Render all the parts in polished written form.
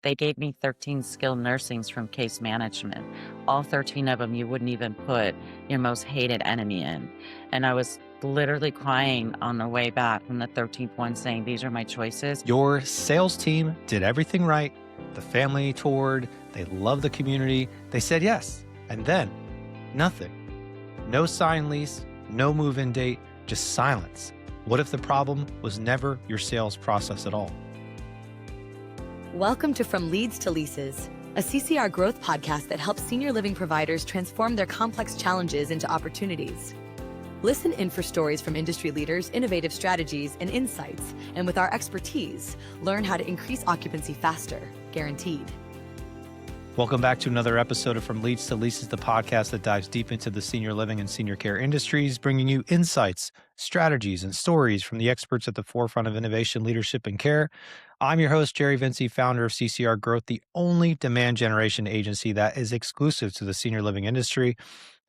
They gave me 13 skilled nursings from case management. All 13 of them you wouldn't even put your most hated enemy in. And I was literally crying on the way back from the 13th one saying, these are my choices. Your sales team did everything right. The family toured. They loved the community. They said yes. And then nothing. No signed lease, no move-in date, just silence. What if the problem was never your sales process at all? Welcome to From Leads to Leases, a CCR Growth podcast that helps senior living providers transform their complex challenges into opportunities. Listen in for stories from industry leaders, innovative strategies, and insights. And with our expertise, learn how to increase occupancy faster, guaranteed. Welcome back to another episode of From Leads to Leases, the podcast that dives deep into the senior living and senior care industries, bringing you insights, strategies, and stories from the experts at the forefront of innovation, leadership, and care. I'm your host, Jerry Vinci, founder of CCR Growth, the only demand generation agency that is exclusive to the senior living industry.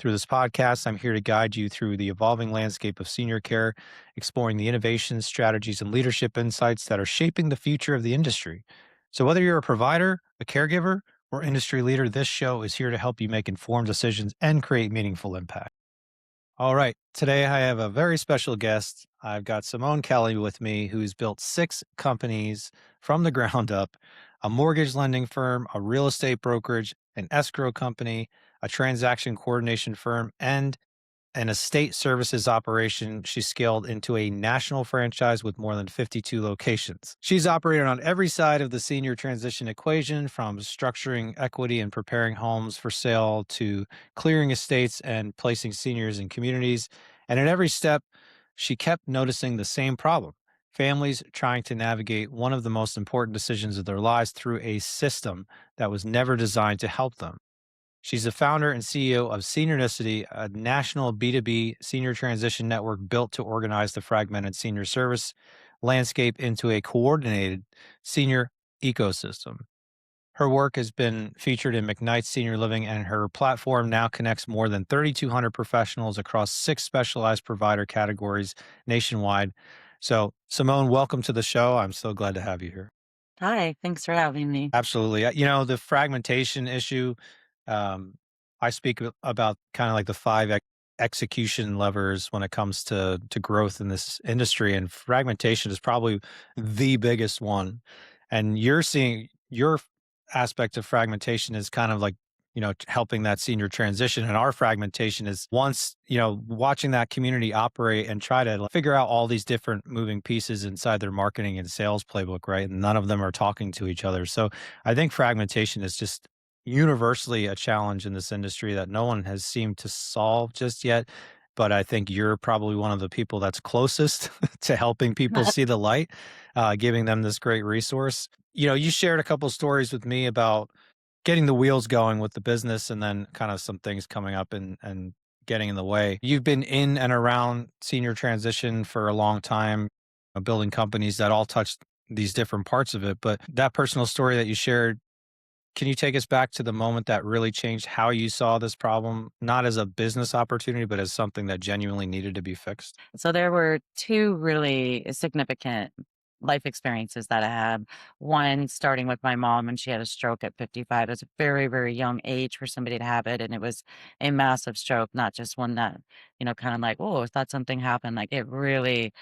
Through this podcast, I'm here to guide you through the evolving landscape of senior care, exploring the innovations, strategies, and leadership insights that are shaping the future of the industry. So whether you're a provider, a caregiver, or industry leader, this show is here to help you make informed decisions and create meaningful impact. All right. Today, I have a very special guest. I've got Simone Kelly with me, who's built 6 companies from the ground up, a mortgage lending firm, a real estate brokerage, an escrow company, a transaction coordination firm, and an estate services operation. She scaled into a national franchise with more than 52 locations. She's operated on every side of the senior transition equation, from structuring equity and preparing homes for sale to clearing estates and placing seniors in communities. And at every step, she kept noticing the same problem: families trying to navigate one of the most important decisions of their lives through a system that was never designed to help them. She's the founder and CEO of Seniornicity, a national B2B senior transition network built to organize the fragmented senior service landscape into a coordinated senior ecosystem. Her work has been featured in McKnight's Senior Living, and her platform now connects more than 3,200 professionals across 6 specialized provider categories nationwide. So, Simone, welcome to the show. I'm so glad to have you here. Hi, thanks for having me. Absolutely. The fragmentation issue, um, I speak about kind of like the 5 execution levers when it comes to growth in this industry, and fragmentation is probably the biggest one. And you're seeing your aspect of fragmentation is kind of like, helping that senior transition. And our fragmentation is, once, watching that community operate and try to figure out all these different moving pieces inside their marketing and sales playbook, right? And none of them are talking to each other. So I think fragmentation is just universally a challenge in this industry that no one has seemed to solve just yet. But I think you're probably one of the people that's closest to helping people see the light, giving them this great resource. You shared a couple stories with me about getting the wheels going with the business, and then kind of some things coming up and getting in the way. You've been in and around senior transition for a long time, building companies that all touch these different parts of it. But that personal story that you shared, can you take us back to the moment that really changed how you saw this problem, not as a business opportunity, but as something that genuinely needed to be fixed? So there were 2 really significant life experiences that I had. One, starting with my mom, and she had a stroke at 55. It was a very, very young age for somebody to have it. And it was a massive stroke, not just one that, kind of like, oh, I thought something happened. Like it really,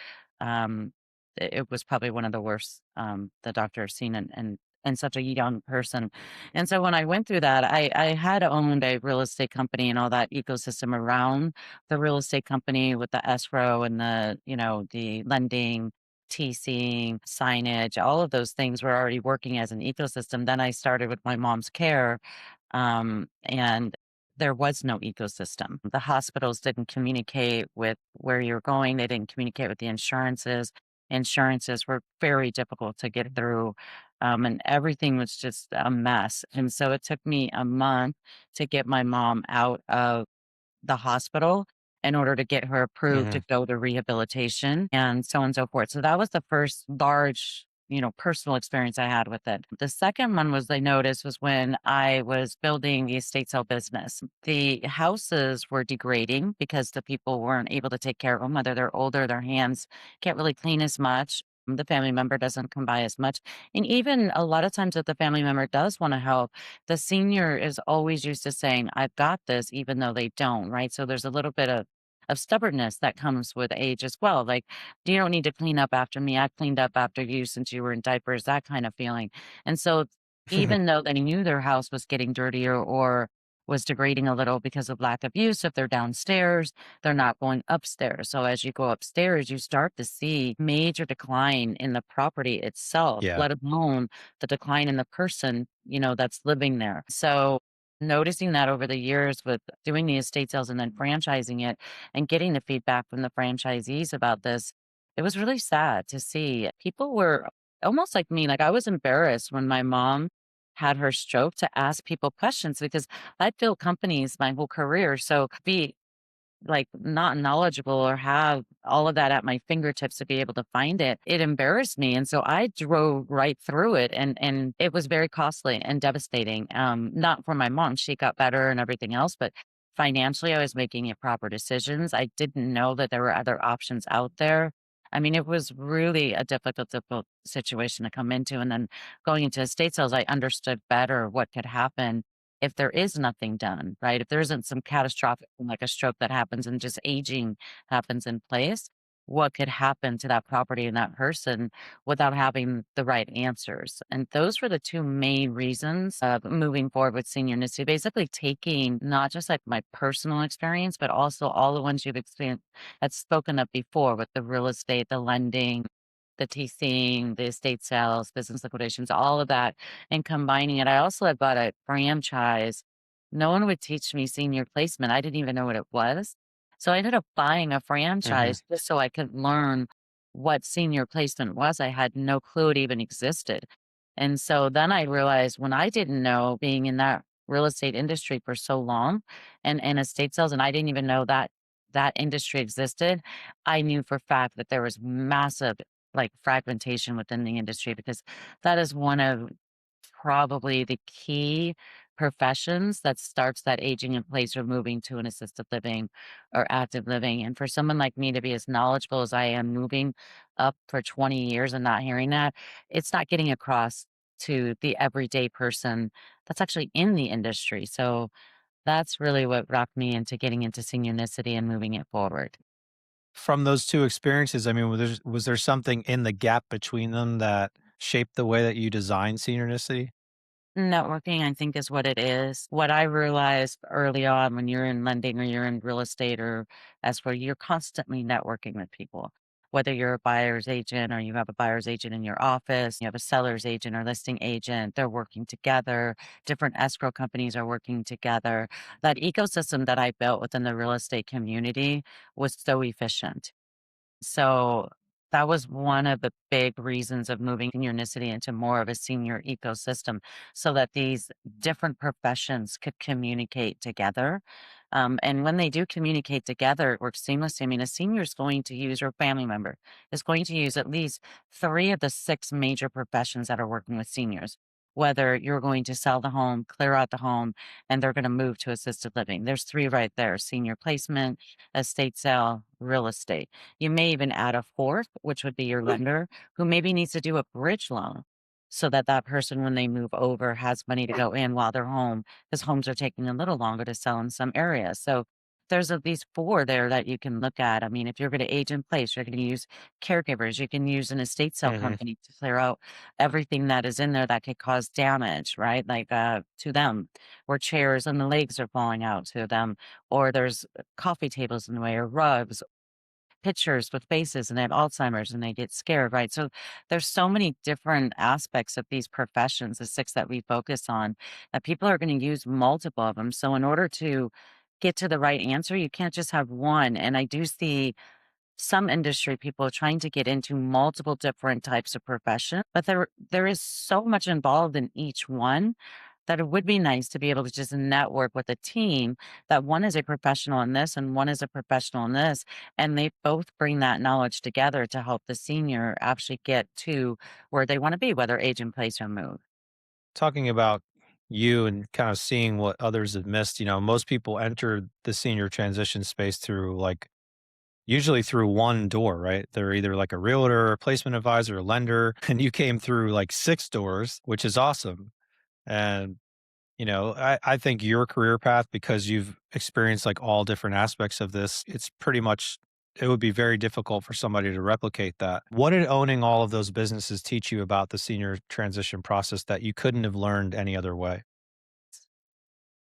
um, it was probably one of the worst the doctor has seen in such a young person. And so when I went through that, I had owned a real estate company and all that ecosystem around the real estate company with the escrow and the lending, TCing, signage, all of those things were already working as an ecosystem. Then I started with my mom's care, and there was no ecosystem. The hospitals didn't communicate with where you're going. They didn't communicate with the insurances. Insurances were very difficult to get through, and everything was just a mess. And so it took me a month to get my mom out of the hospital in order to get her approved to Hmm. go to rehabilitation and so on and so forth. So that was the first large, personal experience I had with it. The second one was I noticed was when I was building the estate sale business. The houses were degrading because the people weren't able to take care of them, whether they're older, their hands can't really clean as much. The family member doesn't come by as much. And even a lot of times if the family member does want to help, the senior is always used to saying, I've got this, even though they don't, right? So there's a little bit of stubbornness that comes with age as well. Like, you don't need to clean up after me. I cleaned up after you since you were in diapers, that kind of feeling. And so even though they knew their house was getting dirtier or was degrading a little because of lack of use, if they're downstairs, they're not going upstairs. So as you go upstairs, you start to see major decline in the property itself, Yeah. let alone the decline in the person, that's living there. So noticing that over the years with doing the estate sales and then franchising it and getting the feedback from the franchisees about this, it was really sad to see. People were almost like me. Like I was embarrassed when my mom had her stroke to ask people questions because I'd built companies my whole career. So be like not knowledgeable or have all of that at my fingertips to be able to find it, it embarrassed me. And so I drove right through it and it was very costly and devastating. Not for my mom. She got better and everything else, but financially I was making improper decisions. I didn't know that there were other options out there. I mean, it was really a difficult situation to come into. And then going into estate sales, I understood better what could happen if there is nothing done, right? If there isn't some catastrophic, like a stroke that happens and just aging happens in place, what could happen to that property and that person without having the right answers? And those were the two main reasons of moving forward with Seniornicity, basically taking not just like my personal experience, but also all the ones you've experienced had spoken of before with the real estate, the lending, the TCing, the estate sales, business liquidations, all of that, and combining it. I also had bought a franchise. No one would teach me senior placement. I didn't even know what it was. So I ended up buying a Hmm. franchise just so I could learn what senior placement was. I had no clue it even existed. And so then I realized when I didn't know, being in that real estate industry for so long and estate sales, and I didn't even know that that industry existed, I knew for a fact that there was massive like fragmentation within the industry because that is one of probably the key professions that starts that aging in place or moving to an assisted living or active living. And for someone like me to be as knowledgeable as I am, moving up for 20 years and not hearing that, it's not getting across to the everyday person that's actually in the industry. So that's really what rocked me into getting into Seniornicity and moving it forward. From those 2 experiences, I mean, was there something in the gap between them that shaped the way that you design Seniornicity? Networking, I think, is what it is. What I realized early on when you're in lending or you're in real estate or as for you're constantly networking with people. Whether you're a buyer's agent or you have a buyer's agent in your office, you have a seller's agent or listing agent, they're working together. Different escrow companies are working together. That ecosystem that I built within the real estate community was so efficient. So that was one of the big reasons of moving Seniornicity into more of a senior ecosystem so that these different professions could communicate together. And when they do communicate together, it works seamlessly. I mean, a senior is going to use, or a family member is going to use at least three of the six major professions that are working with seniors. Whether you're going to sell the home, clear out the home, and they're going to move to assisted living. There's three right there: senior placement, estate sale, real estate. You may even add a fourth, which would be your lender, who maybe needs to do a bridge loan so that that person, when they move over, has money to go in while they're home, because homes are taking a little longer to sell in some areas. So there's at least four there that you can look at. I mean, if you're going to age in place, you're going to use caregivers. You can use an estate sale Mhm. company to clear out everything that is in there that could cause damage, right? Like to them, or chairs and the legs are falling out to them, or there's coffee tables in the way, or rugs, pictures with faces, and they have Alzheimer's and they get scared, right? So there's so many different aspects of these professions, the six that we focus on, that people are going to use multiple of them. So in order to get to the right answer, you can't just have one. And I do see some industry people trying to get into multiple different types of profession, but there is so much involved in each one that it would be nice to be able to just network with a team that one is a professional in this and one is a professional in this, and they both bring that knowledge together to help the senior actually get to where they want to be, whether age in place or move. Talking about you and kind of seeing what others have missed, most people enter the senior transition space through, like, usually through one door, right? They're either like a realtor, a placement advisor, a lender, and you came through like 6 doors, which is awesome. And, I think your career path, because you've experienced like all different aspects of this, it would be very difficult for somebody to replicate that. What did owning all of those businesses teach you about the senior transition process that you couldn't have learned any other way?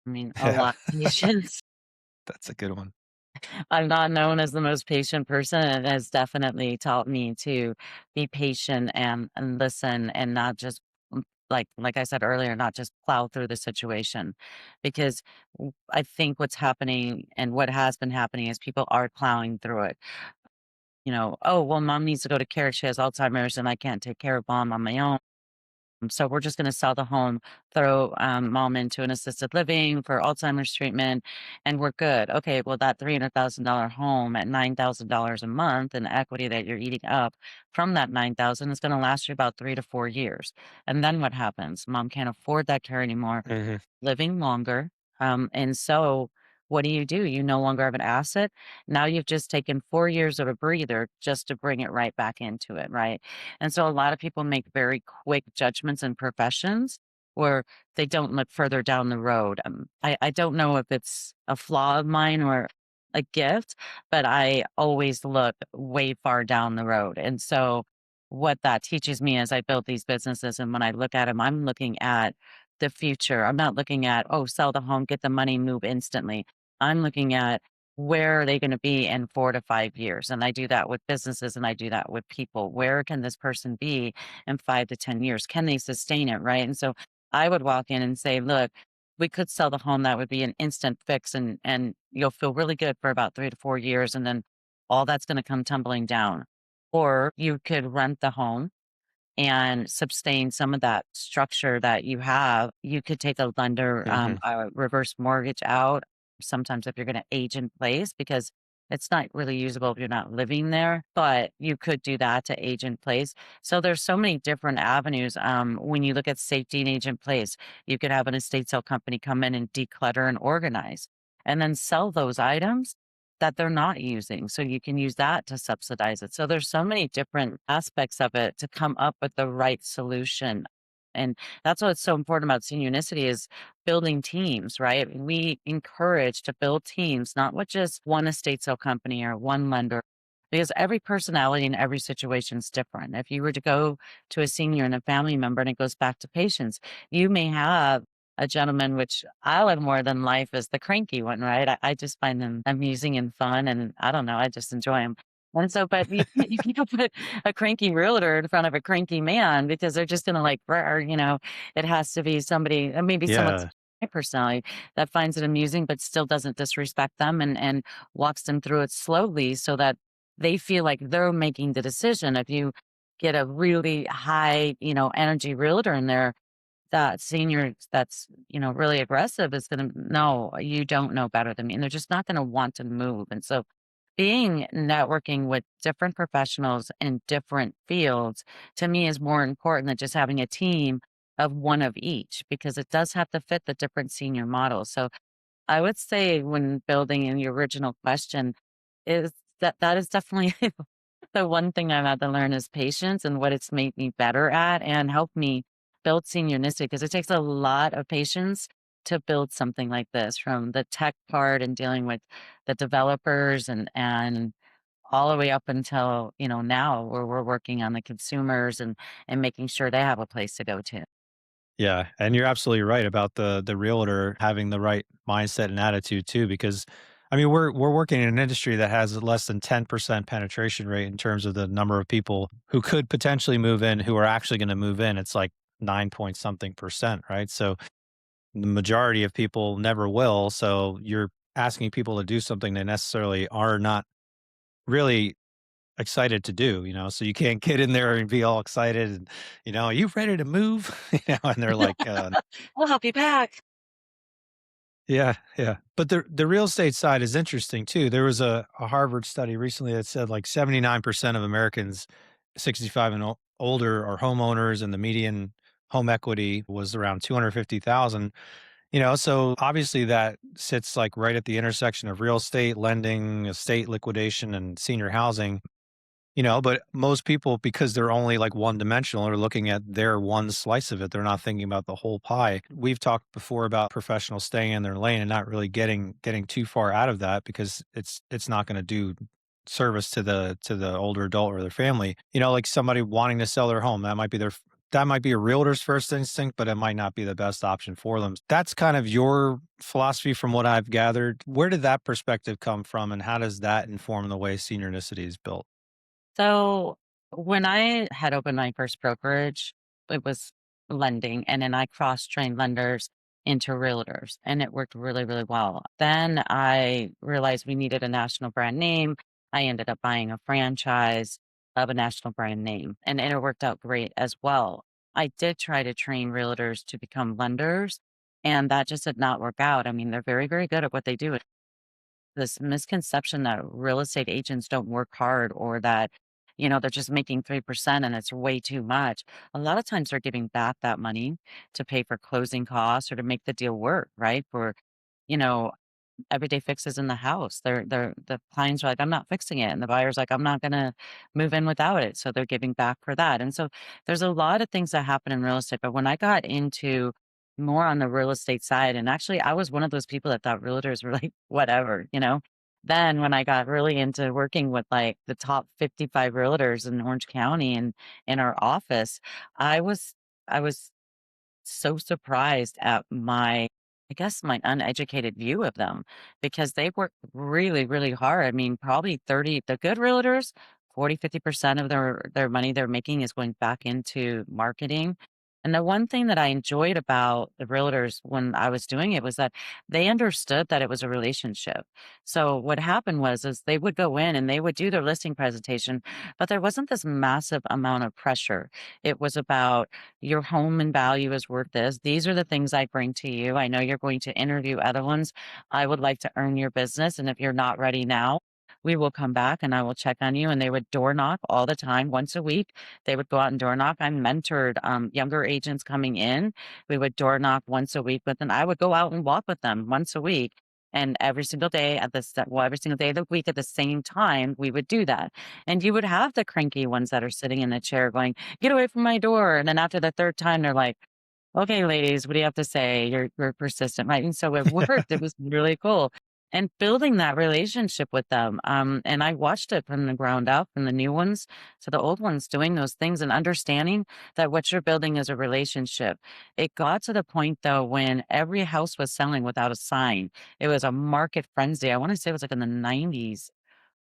I mean, a Yeah, lot of patience. that's a good one. I'm not known as the most patient person, and it has definitely taught me to be patient and listen and not just like I said earlier, not just plow through the situation. Because I think what's happening and what has been happening is people are plowing through it. Oh, well, mom needs to go to care. She has Alzheimer's and I can't take care of mom on my own. So we're just going to sell the home, throw mom into an assisted living for Alzheimer's treatment, and we're good. Okay, well, that $300,000 home at $9,000 a month and equity that you're eating up from that 9,000 is going to last you about 3 to 4 years. And then what happens? Mom can't afford that care anymore, Mhm, living longer. And so what do? You no longer have an asset. Now you've just taken 4 years of a breather just to bring it right back into it, right? And so a lot of people make very quick judgments in professions where they don't look further down the road. I don't know if it's a flaw of mine or a gift, but I always look way far down the road. And so what that teaches me as I build these businesses and when I look at them, I'm looking at the future. I'm not looking at, oh, sell the home, get the money, move instantly. I'm looking at where are they going to be in 4 to 5 years? And I do that with businesses and I do that with people. Where can this person be in 5 to 10 years? Can they sustain it? Right. And so I would walk in and say, look, we could sell the home. That would be an instant fix and you'll feel really good for about 3 to 4 years. And then all that's going to come tumbling down. Or you could rent the home and sustain some of that structure that you have. You could take a lender, mhm. a reverse mortgage out. Sometimes if you're going to age in place, because it's not really usable if you're not living there, but you could do that to age in place. So there's so many different avenues. When you look at safety and age in place, you could have an estate sale company come in and declutter and organize and then sell those items that they're not using. So you can use that to subsidize it. So there's so many different aspects of it to come up with the right solution. And that's what's so important about Seniornicity is building teams, right? We encourage to build teams, not with just one estate sale company or one lender, because every personality and every situation is different. If you were to go to a senior and a family member, and it goes back to patients, you may have a gentleman, which I love more than life is the cranky one, right? I just find them amusing and fun, and I don't know, I just enjoy them. And so, but you can't put a cranky realtor in front of a cranky man because they're just gonna like, "Rah," it has to be somebody, maybe someone Yeah. my personality that finds it amusing, but still doesn't disrespect them and walks them through it slowly so that they feel like they're making the decision. If you get a really high, energy realtor in there, that senior that's, really aggressive is gonna, "No, you don't know better than me," and they're just not gonna want to move, and so being networking with different professionals in different fields, to me, is more important than just having a team of one of each, because it does have to fit the different senior models. So I would say when building in your original question is that is definitely the one thing I've had to learn is patience and what it's made me better at and helped me build Seniornicity because it takes a lot of patience to build something like this from the tech part and dealing with the developers and all the way up until, now where we're working on the consumers and making sure they have a place to go to. Yeah, and you're absolutely right about the realtor having the right mindset and attitude too, because I mean we're working in an industry that has less than 10% penetration rate in terms of the number of people who could potentially move in who are actually going to move in. It's like 9 point something percent, right? So the majority of people never will. So you're asking people to do something they necessarily are not really excited to do, so you can't get in there and be all excited and, "Are you ready to move?" And they're like, We'll help you pack. yeah, yeah. But the real estate side is interesting too. There was a Harvard study recently that said like 79% of Americans 65 and older are homeowners, and the median home equity was around 250,000. So obviously that sits like right at the intersection of real estate, lending, estate liquidation, and senior housing. But most people, because they're only like one dimensional, are looking at their one slice of it. They're not thinking about the whole pie. We've talked before about professionals staying in their lane and not really getting too far out of that because it's not going to do service to the older adult or their family. Like somebody wanting to sell their home, that might be a realtor's first instinct, but it might not be the best option for them. That's kind of your philosophy from what I've gathered. Where did that perspective come from and how does that inform the way Seniornicity is built? So when I had opened my first brokerage, it was lending, and then I cross trained lenders into realtors, and it worked really, really well. Then I realized we needed a national brand name. I ended up buying a franchise of a national brand name, and it worked out great as well. I did try to train realtors to become lenders, and that just did not work out. I mean, they're very, very good at what they do. This misconception that real estate agents don't work hard or that, they're just making 3% and it's way too much. A lot of times they're giving back that money to pay for closing costs or to make the deal work, right? For, you know, everyday fixes in the house. The clients are like, I'm not fixing it. And the buyer's like, I'm not gonna move in without it. So they're giving back for that. And so there's a lot of things that happen in real estate. But when I got into more on the real estate side, and actually I was one of those people that thought realtors were like, whatever. Then when I got really into working with like the top 55 realtors in Orange County and in our office, I was I was so surprised at I guess, my uneducated view of them because they work really, really hard. I mean, probably the good realtors, 40, 50% of their money they're making is going back into marketing. And the one thing that I enjoyed about the realtors when I was doing it was that they understood that it was a relationship. So what happened was is they would go in and they would do their listing presentation, but there wasn't this massive amount of pressure. It was about your home and value is worth this. These are the things I bring to you. I know you're going to interview other ones. I would like to earn your business. And if you're not ready now, we will come back and I will check on you. And they would door knock all the time, once a week. They would go out and door knock. I mentored younger agents coming in. We would door knock once a week with them. I would go out and walk with them once a week. And every single day every single day of the week at the same time, we would do that. And you would have the cranky ones that are sitting in the chair going, get away from my door. And then after the third time, they're like, okay, ladies, what do you have to say? You're persistent, right? And so it worked. It was really cool. And building that relationship with them. And I watched it from the ground up from the new ones to the old ones doing those things and understanding that what you're building is a relationship. It got to the point though when every house was selling without a sign. It was a market frenzy. I want to say it was like in the 90s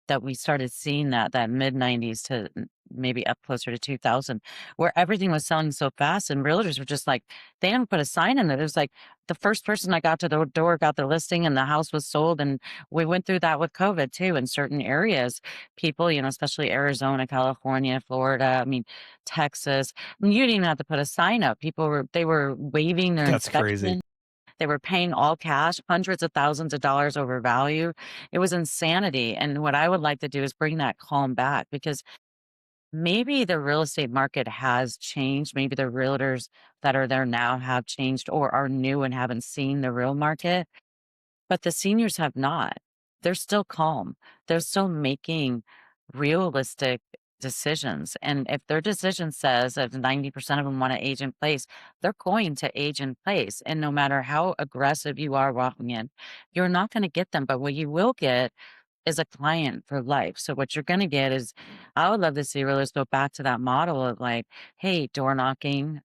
that we started seeing that mid-90s to maybe up closer to 2000, where everything was selling so fast and realtors were just like, they didn't put a sign in there. It was like the first person I got to the door got the listing and the house was sold. And we went through that with COVID too in certain areas. People, especially Arizona, California, Florida, I mean, Texas, I mean, you didn't even have to put a sign up. They were waiving their That's crazy. inspection. They were paying all cash, hundreds of thousands of dollars over value. It was insanity. And what I would like to do is bring that calm back because maybe the real estate market has changed. Maybe the realtors that are there now have changed or are new and haven't seen the real market. But the seniors have not. They're still calm. They're still making realistic decisions. And if their decision says that 90% of them want to age in place, they're going to age in place. And no matter how aggressive you are walking in, you're not going to get them. But what you will get is a client for life. So what you're going to get is, I would love to see realtors go back to that model of like, hey, door knocking,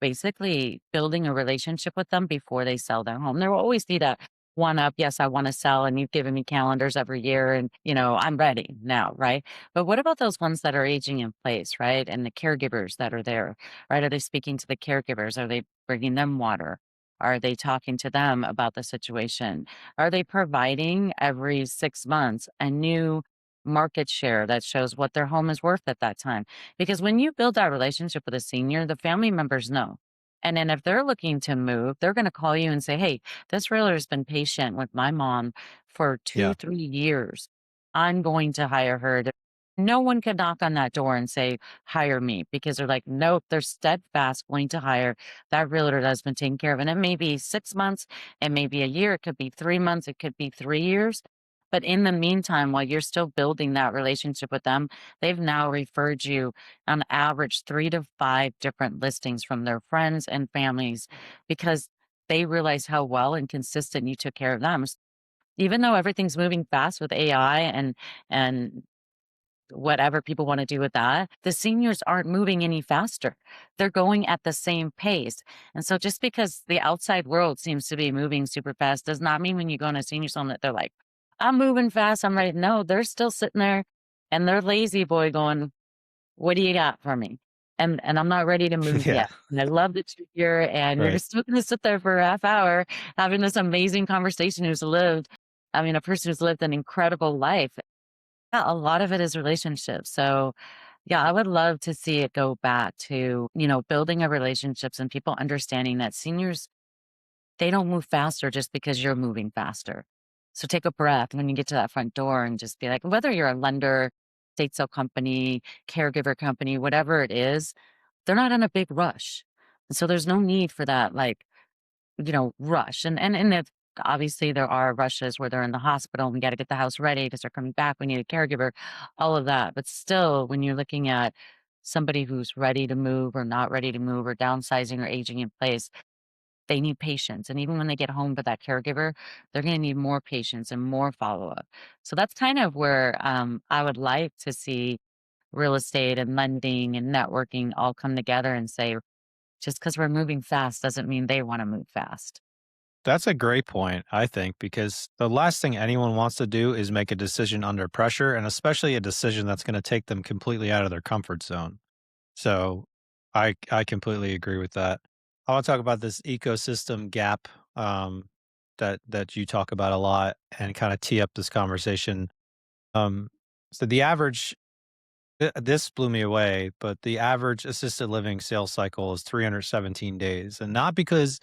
basically building a relationship with them before they sell their home. There will always be that one up, yes, I want to sell and you've given me calendars every year and, I'm ready now, right? But what about those ones that are aging in place, right? And the caregivers that are there, right? Are they speaking to the caregivers? Are they bringing them water? Are they talking to them about the situation? Are they providing every 6 months a new market share that shows what their home is worth at that time? Because when you build that relationship with a senior, the family members know. And then if they're looking to move, they're going to call you and say, hey, this realtor has been patient with my mom for two, Yeah. 3 years. I'm going to hire her. No one could knock on that door and say, hire me, because they're like, nope, they're steadfast going to hire that realtor that's been taken care of. And it may be 6 months, it may be a year, it could be 3 months, it could be 3 years. But in the meantime, while you're still building that relationship with them, they've now referred you on average 3 to 5 different listings from their friends and families because they realize how well and consistent you took care of them. Even though everything's moving fast with AI and whatever people want to do with that, the seniors aren't moving any faster. They're going at the same pace. And so just because the outside world seems to be moving super fast does not mean when you go in a senior home that they're like, I'm moving fast, I'm ready. No, they're still sitting there and they're lazy boy going, what do you got for me? And I'm not ready to move Yeah, yet. And I love that you're here and you're right. still gonna sit there for a half hour having this amazing conversation a person who's lived an incredible life. Yeah, a lot of it is relationships. So, yeah, I would love to see it go back to, building a relationships and people understanding that seniors, they don't move faster just because you're moving faster. So take a breath when you get to that front door and just be like, whether you're a lender, state sale company, caregiver company, whatever it is, they're not in a big rush. And so there's no need for that rush. And if obviously there are rushes where they're in the hospital, we got to get the house ready because they're coming back. We need a caregiver, all of that. But still, when you're looking at somebody who's ready to move or not ready to move or downsizing or aging in place, they need patience. And even when they get home with that caregiver, they're going to need more patience and more follow up. So that's kind of where I would like to see real estate and lending and networking all come together and say, just because we're moving fast doesn't mean they want to move fast. That's a great point, I think, because the last thing anyone wants to do is make a decision under pressure, and especially a decision that's going to take them completely out of their comfort zone. So I completely agree with that. I want to talk about this ecosystem gap that you talk about a lot and kind of tee up this conversation. Um, so the average this blew me away, but the average assisted living sales cycle is 317 days, and not because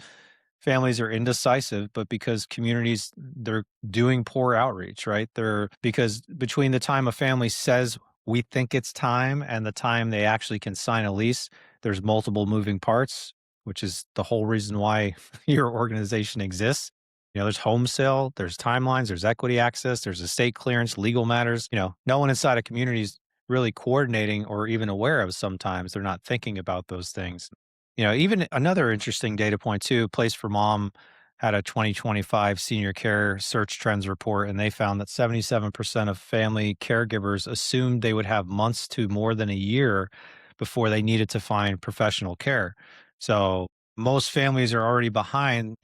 families are indecisive, but because communities they're doing poor outreach, right? They're because between the time a family says we think it's time and the time they actually can sign a lease, there's multiple moving parts, which is the whole reason why your organization exists. There's home sale, there's timelines, there's equity access, there's estate clearance, legal matters. No one inside a community is really coordinating or even aware of sometimes. They're not thinking about those things. Even another interesting data point too, Place for Mom had a 2025 senior care search trends report, and they found that 77% of family caregivers assumed they would have months to more than a year before they needed to find professional care. So most families are already behind,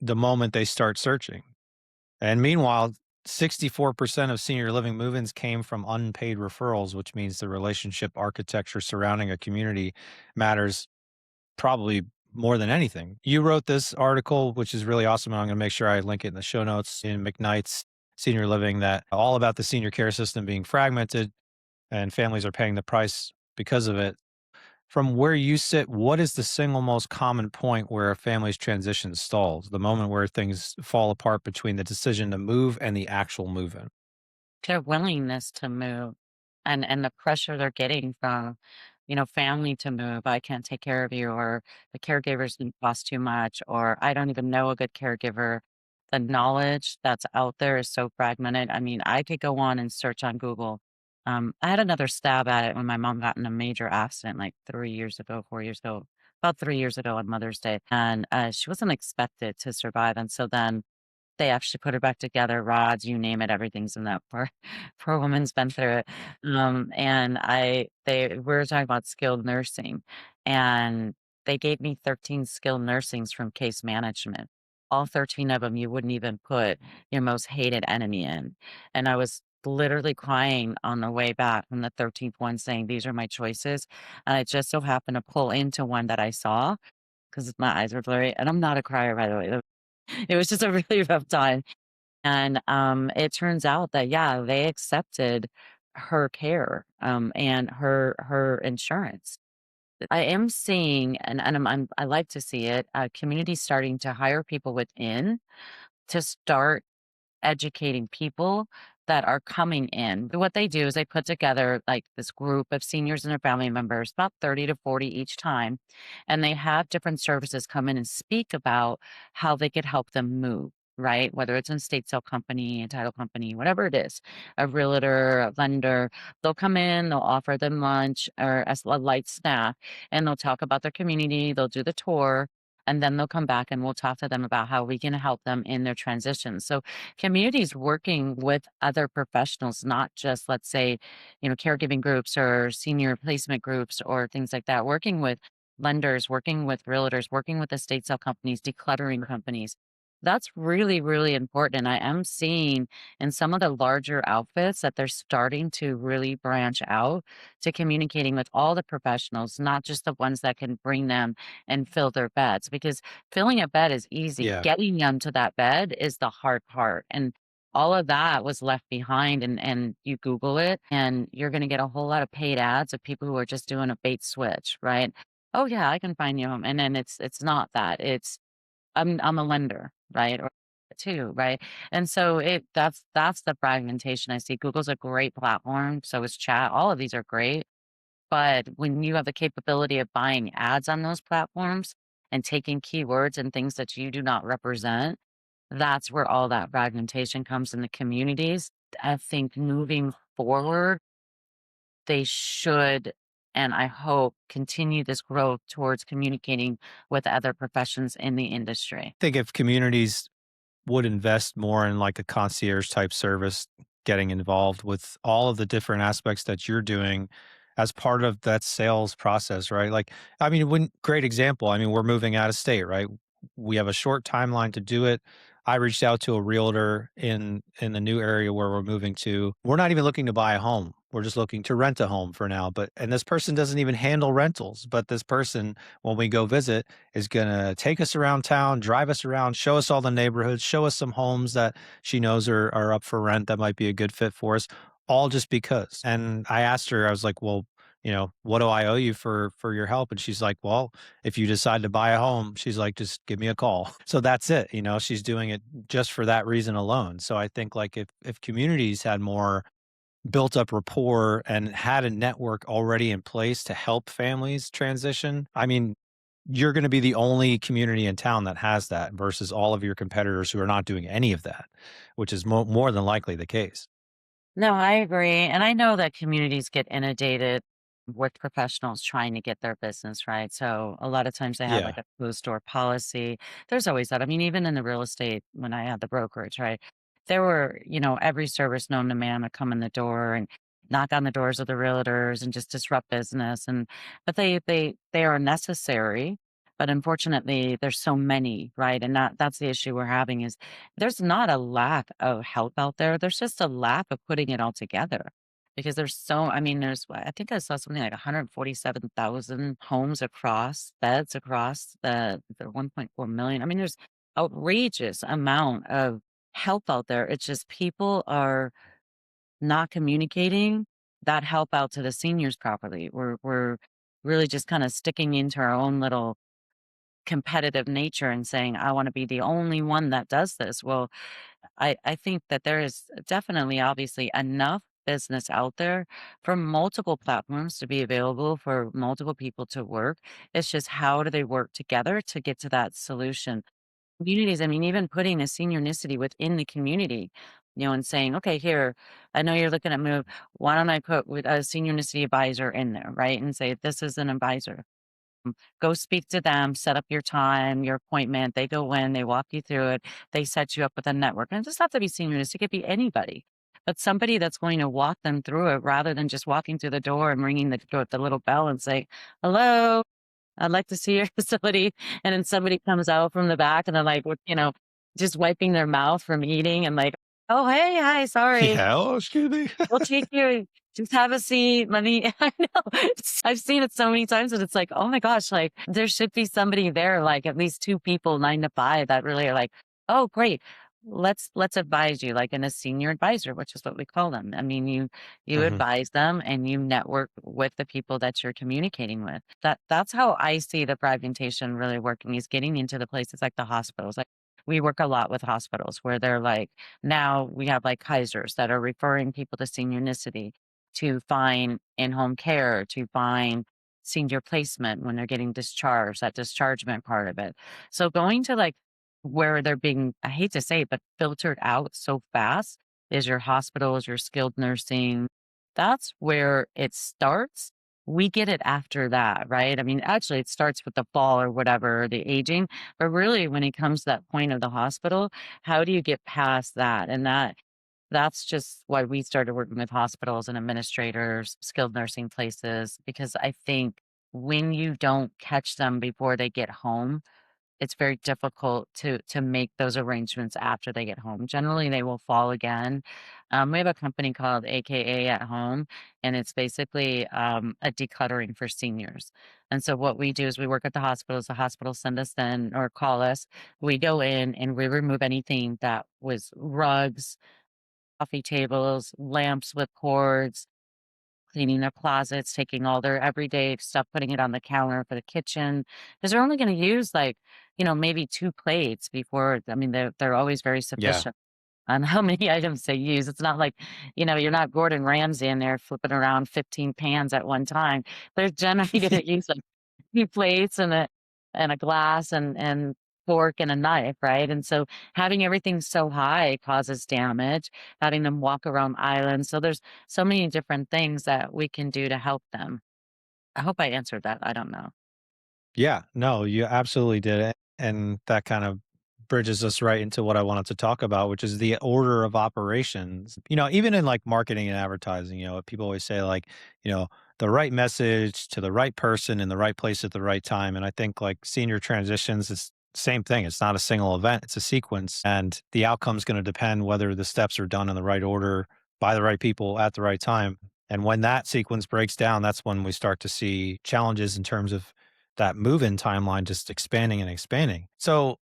the moment they start searching. And meanwhile, 64% of senior living move-ins came from unpaid referrals, which means the relationship architecture surrounding a community matters probably more than anything. You wrote this article, which is really awesome. And I'm going to make sure I link it in the show notes in McKnight's Senior Living, that all about the senior care system being fragmented and families are paying the price because of it. From where you sit, what is the single most common point where a family's transition stalls? The moment where things fall apart between the decision to move and the actual move in? Their willingness to move and the pressure they're getting from, family to move. I can't take care of you, or the caregivers didn't cost too much, or I don't even know a good caregiver. The knowledge that's out there is so fragmented. I mean, I could go on and search on Google. I had another stab at it when my mom got in a major accident like 3 years ago, 4 years ago, about 3 years ago on Mother's Day. And she wasn't expected to survive. And so then they actually put her back together, rods, you name it, everything's in that poor poor woman's been through it. And we were talking about skilled nursing, and they gave me 13 skilled nursings from case management. All 13 of them you wouldn't even put your most hated enemy in. And I was literally crying on the way back from the 13th one saying, "These are my choices." And I just so happened to pull into one that I saw because my eyes were blurry, and I'm not a crier, by the way. It was just a really rough time. And it turns out that, yeah, they accepted her care and her insurance. I am seeing, I like to see it, communities starting to hire people within to start educating people that are coming in. What they do is they put together like this group of seniors and their family members, about 30 to 40 each time, and they have different services come in and speak about how they could help them move. Right, whether it's an estate sale company, a title company, whatever it is, a realtor, a lender, they'll come in, they'll offer them lunch or as a light snack, and they'll talk about their community. They'll do the tour, and then they'll come back and we'll talk to them about how we can help them in their transition. So communities working with other professionals, not just, let's say, caregiving groups or senior placement groups or things like that, working with lenders, working with realtors, working with estate sale companies, decluttering companies. That's really, really important. And I am seeing in some of the larger outfits that they're starting to really branch out to communicating with all the professionals, not just the ones that can bring them and fill their beds, because filling a bed is easy. Yeah. Getting them to that bed is the hard part. And all of that was left behind. And you Google it and you're going to get a whole lot of paid ads of people who are just doing a bait switch, right? Oh yeah, I can find you home. And then it's not that. It's I'm a lender, right? Or too, right? And so that's the fragmentation I see. Google's a great platform, so is chat. All of these are great. But when you have the capability of buying ads on those platforms and taking keywords and things that you do not represent, that's where all that fragmentation comes in the communities. I think moving forward, they should, and I hope, continue this growth towards communicating with other professions in the industry. I think if communities would invest more in like a concierge type service, getting involved with all of the different aspects that you're doing as part of that sales process, right? Like, I mean, when great example. I mean, we're moving out of state, right? We have a short timeline to do it. I reached out to a realtor in the new area where we're moving to. We're not even looking to buy a home. We're just looking to rent a home for now. But and this person doesn't even handle rentals. But this person, when we go visit, is gonna take us around town, drive us around, show us all the neighborhoods, show us some homes that she knows are up for rent that might be a good fit for us, all just because. And I asked her, I was like, "Well, what do I owe you for your help?" And she's like, "Well, if you decide to buy a home," she's like, "just give me a call." So that's it. She's doing it just for that reason alone. So I think like if communities had more built up rapport and had a network already in place to help families transition, I mean, you're going to be the only community in town that has that versus all of your competitors who are not doing any of that, which is more than likely the case. No, I agree. And I know that communities get inundated with professionals trying to get their business right. So a lot of times they have like Yeah. a closed door policy. There's always that. I mean, even in the real estate, when I had the brokerage, right? There were, every service known to man would come in the door and knock on the doors of the realtors and just disrupt business. But they are necessary. But unfortunately, there's so many, right? And that's the issue we're having is there's not a lack of help out there. There's just a lack of putting it all together because I mean, I think I saw something like 147,000 homes across, beds across the 1.4 million. I mean, there's outrageous amount of help out there. It's just people are not communicating that help out to the seniors properly. We're really just kind of sticking into our own little competitive nature and saying, I want to be the only one that does this. Well, I think that there is definitely, obviously, enough business out there for multiple platforms to be available for multiple people to work. It's just how do they work together to get to that solution? Communities, I mean, even putting a seniornicity within the community, and saying, okay, here, I know you're looking at move. Why don't I put with a seniornicity advisor in there, right? And say, this is an advisor. Go speak to them, set up your time, your appointment. They go in, they walk you through it, they set you up with a network. And it doesn't have to be seniors, it could be anybody, but somebody that's going to walk them through it rather than just walking through the door and ringing the little bell and say, hello, I'd like to see your facility. And then somebody comes out from the back and they're like, just wiping their mouth from eating and like, oh, hey, hi, sorry. Yeah. Oh, excuse me. We'll take you. Just have a seat. Let me I know. I've seen it so many times and it's like, oh my gosh, like there should be somebody there, like at least two people, 9 to 5, that really are like, oh great. Let's advise you, like in a senior advisor, which is what we call them. I mean, you Mhm. advise them and you network with the people that you're communicating with. That's how I see the fragmentation really working is getting into the places like the hospitals. Like we work a lot with hospitals where they're like, now we have like Kaisers that are referring people to Seniornicity to find in-home care, to find senior placement when they're getting discharged, that dischargement part of it. So going to like where they're being, I hate to say it, but filtered out so fast is your hospitals, your skilled nursing. That's where it starts. We get it after that, right? I mean, actually, it starts with the fall or whatever, the aging. But really, when it comes to that point of the hospital, how do you get past that? And that's just why we started working with hospitals and administrators, skilled nursing places, because I think when you don't catch them before they get home, it's very difficult to make those arrangements after they get home. Generally, they will fall again. We have a company called AKA at Home, and it's basically a decluttering for seniors. And so what we do is we work at the hospitals. The hospitals send us in or call us. We go in and we remove anything that was rugs, coffee tables, lamps with cords, cleaning their closets, taking all their everyday stuff, putting it on the counter for the kitchen. Because they're only going to use like, maybe 2 plates before. I mean, they're always very Yeah. sufficient on how many items they use. It's not like, you're not Gordon Ramsay in there flipping around 15 pans at one time. They're generally going to use like 2 plates and a glass and fork and a knife, right? And so having everything so high causes damage, having them walk around islands. So there's so many different things that we can do to help them. I hope I answered that. I don't know. Yeah, no, you absolutely did it. And that kind of bridges us right into what I wanted to talk about, which is the order of operations. Even in like marketing and advertising, people always say like, you know, the right message to the right person in the right place at the right time. And I think like senior transitions is same thing. It's not a single event, it's a sequence. And the outcome's going to depend whether the steps are done in the right order by the right people at the right time. And when that sequence breaks down, that's when we start to see challenges in terms of that move-in timeline just expanding and expanding. So,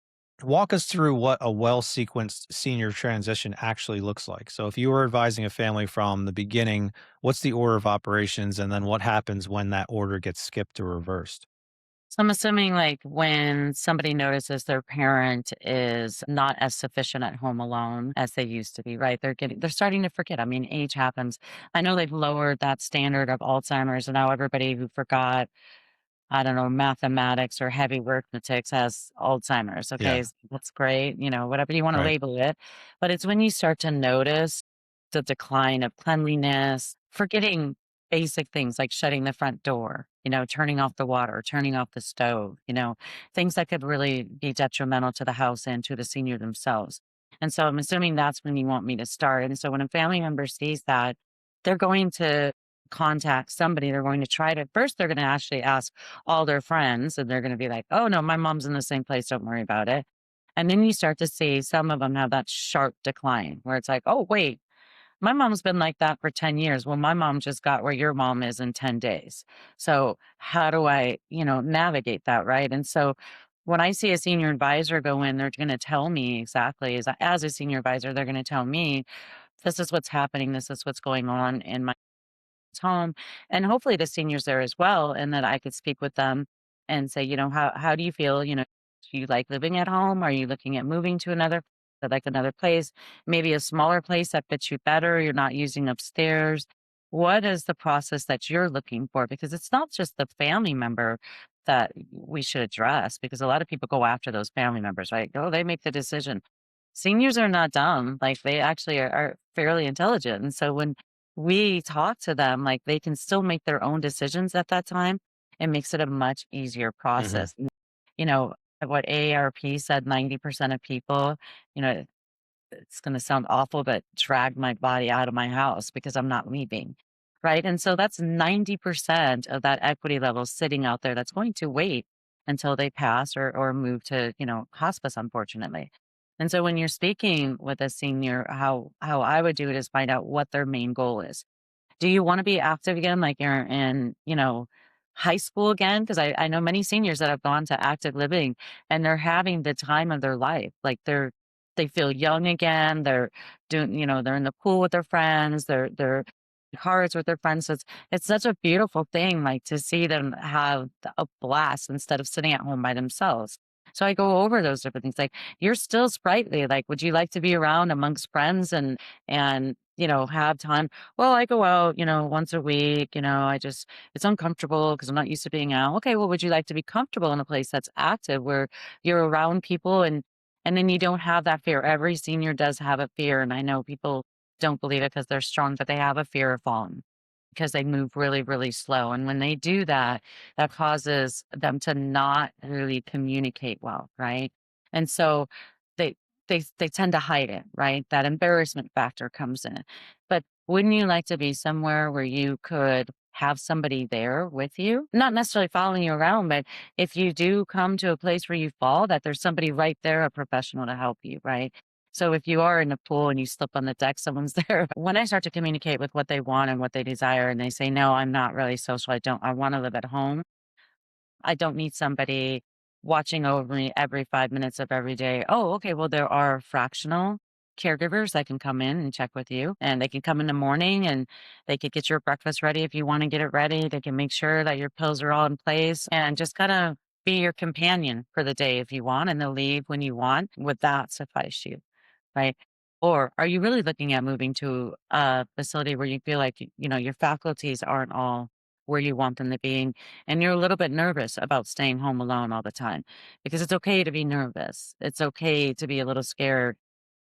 walk us through what a well-sequenced senior transition actually looks like. So, if you were advising a family from the beginning, what's the order of operations, and then what happens when that order gets skipped or reversed? So I'm assuming like when somebody notices their parent is not as sufficient at home alone as they used to be, right? They're starting to forget. I mean, age happens. I know they've lowered that standard of Alzheimer's and now everybody who forgot, I don't know, mathematics or heavy arithmetics has Alzheimer's. Okay, Yeah, that's great. Whatever you want to right. label it. But it's when you start to notice the decline of cleanliness, forgetting basic things like shutting the front door, turning off the water, turning off the stove, things that could really be detrimental to the house and to the senior themselves. And so I'm assuming that's when you want me to start. And so when a family member sees that, they're going to contact somebody. They're going to try to, first, they're going to actually ask all their friends and they're going to be like, oh, no, my mom's in the same place. Don't worry about it. And then you start to see some of them have that sharp decline where it's like, oh, wait, my mom's been like that for 10 years. Well, my mom just got where your mom is in 10 days. So how do I, navigate that? Right. And so when I see a senior advisor go in, they're going to tell me exactly as a senior advisor, they're going to tell me, this is what's happening. This is what's going on in my home and hopefully the seniors there as well, and that I could speak with them and say, how do you feel? Do you like living at home? Are you looking at moving to another place, maybe a smaller place that fits you better? You're not using upstairs. What is the process that you're looking for? Because it's not just the family member that we should address, because a lot of people go after those family members, right? Oh, they make the decision. Seniors are not dumb. Like they actually are fairly intelligent. And so when we talk to them, like they can still make their own decisions at that time. It makes it a much easier Hmm. process. You know, what AARP said, 90% of people, you know, it's going to sound awful, but drag my body out of my house because I'm not leaving. Right. And so that's 90% of that equity level sitting out there that's going to wait until they pass or move to, hospice, unfortunately. And so when you're speaking with a senior, how I would do it is find out what their main goal is. Do you wanna be active again, like you're in, high school again? Because I know many seniors that have gone to active living, and they're having the time of their life. Like, they feel young again, they're doing they're in the pool with their friends, they're cards with their friends, so it's such a beautiful thing, like, to see them have a blast instead of sitting at home by themselves. So I go over those different things. Like, you're still sprightly. Like, would you like to be around amongst friends and have time? Well, I go out, once a week. It's uncomfortable because I'm not used to being out. Okay, well, would you like to be comfortable in a place that's active where you're around people and then you don't have that fear? Every senior does have a fear, and I know people don't believe it because they're strong, but they have a fear of falling because they move really, really slow. And when they do that, that causes them to not really communicate well, right? And so they they tend to hide it, right? That embarrassment factor comes in. But wouldn't you like to be somewhere where you could have somebody there with you? Not necessarily following you around, but if you do come to a place where you fall, that there's somebody right there, a professional to help you, right? So if you are in a pool and you slip on the deck, someone's there. When I start to communicate with what they want and what they desire, and they say, no, I'm not really social. I want to live at home. I don't need somebody watching over me every 5 minutes of every day. Oh, okay. Well, there are fractional caregivers that can come in and check with you, and they can come in the morning and they could get your breakfast ready if you want to get it ready. They can make sure that your pills are all in place and just kind of be your companion for the day if you want, and they'll leave when you want. Would that suffice you? Right? Or are you really looking at moving to a facility where you feel like, your faculties aren't all where you want them to be, and you're a little bit nervous about staying home alone all the time? Because it's okay to be nervous. It's okay to be a little scared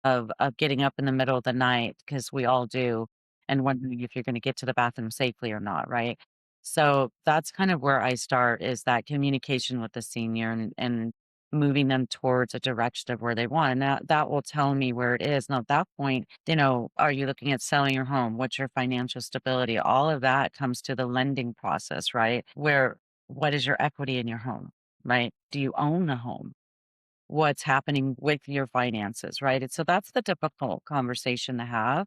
of getting up in the middle of the night, because we all do, and wondering if you're going to get to the bathroom safely or not, right? So that's kind of where I start, is that communication with the senior and moving them towards a direction of where they want. And that will tell me where it is. Now, at that point, are you looking at selling your home? What's your financial stability? All of that comes to the lending process, right? What is your equity in your home, right? Do you own the home? What's happening with your finances, right? And so that's the difficult conversation to have.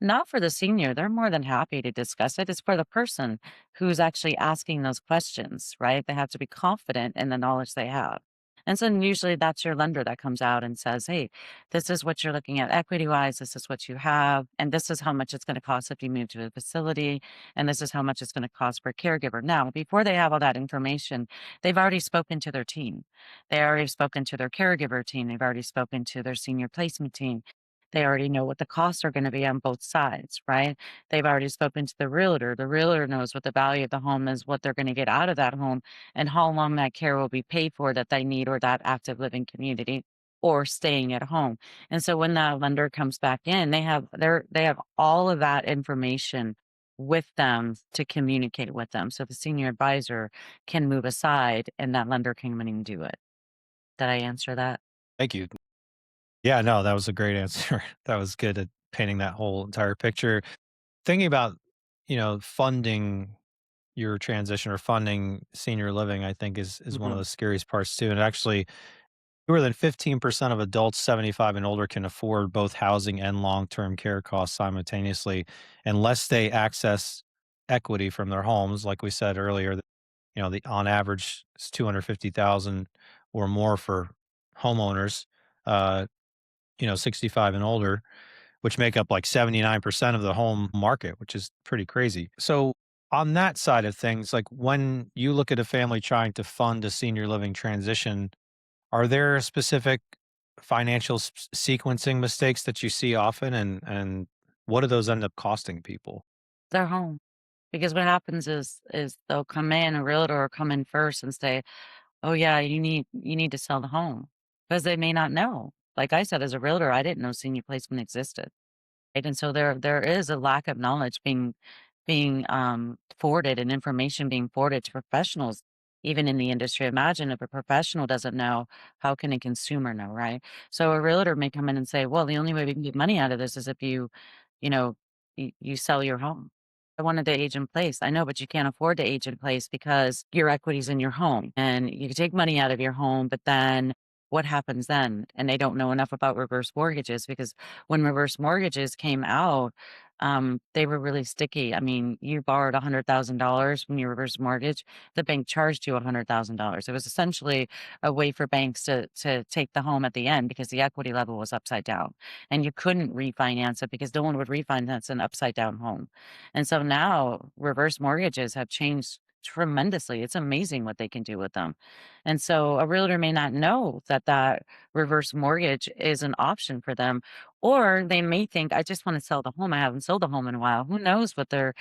Not for the senior, they're more than happy to discuss it. It's for the person who's actually asking those questions, right? They have to be confident in the knowledge they have. And so usually that's your lender that comes out and says, hey, this is what you're looking at equity wise. This is what you have. And this is how much it's going to cost if you move to a facility. And this is how much it's going to cost for a caregiver. Now, before they have all that information, they've already spoken to their team. They already spoken to their caregiver team. They've already spoken to their senior placement team. They already know what the costs are gonna be on both sides, right? They've already spoken to the realtor. The realtor knows what the value of the home is, what they're gonna get out of that home, and how long that care will be paid for that they need, or that active living community, or staying at home. And so when that lender comes back in, they have all of that information with them to communicate with them. So the senior advisor can move aside and that lender can come in and do it. Did I answer that? Thank you. Yeah, no, that was a great answer. That was good at painting that whole entire picture. Thinking about, funding your transition or funding senior living, I think is one of Mhm. the scariest parts too. And actually, fewer than 15% of adults 75 and older can afford both housing and long-term care costs simultaneously unless they access equity from their homes. Like we said earlier, the on average it's 250,000 or more for homeowners, uh, 65 and older, which make up like 79% of the home market, which is pretty crazy. So, on that side of things, like when you look at a family trying to fund a senior living transition, are there specific financial sequencing mistakes that you see often, and what do those end up costing people? Their home. Because what happens is they'll come in, a realtor will come in first and say, "Oh, yeah, you need to sell the home," because they may not know. Like I said, as a realtor, I didn't know senior placement existed. Right? And so there is a lack of knowledge being forwarded, and information being forwarded to professionals, even in the industry. Imagine if a professional doesn't know, how can a consumer know, right? So a realtor may come in and say, well, the only way we can get money out of this is if you know, you sell your home. I wanted to age in place. I know, but you can't afford to age in place because your equity's in your home, and you can take money out of your home, but then what happens then? And they don't know enough about reverse mortgages, because when reverse mortgages came out, they were really sticky. I mean, you borrowed $100,000 from your reverse mortgage, the bank charged you $100,000. It was essentially a way for banks to take the home at the end, because the equity level was upside down, and you couldn't refinance it because no one would refinance an upside down home. And so now reverse mortgages have changed tremendously. It's amazing what they can do with them. And so a realtor may not know that that reverse mortgage is an option for them, or they may think, I just want to sell the home. I haven't sold the home in a while. Who knows what their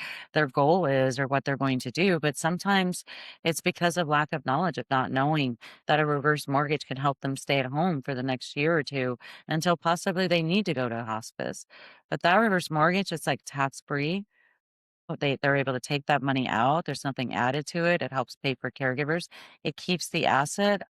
goal is or what they're going to do? But sometimes it's because of lack of knowledge, of not knowing that a reverse mortgage can help them stay at home for the next year or two until possibly they need to go to hospice. But that reverse mortgage, it's like tax free. They're able to take that money out. There's nothing added to it. It helps pay for caregivers. It keeps the asset.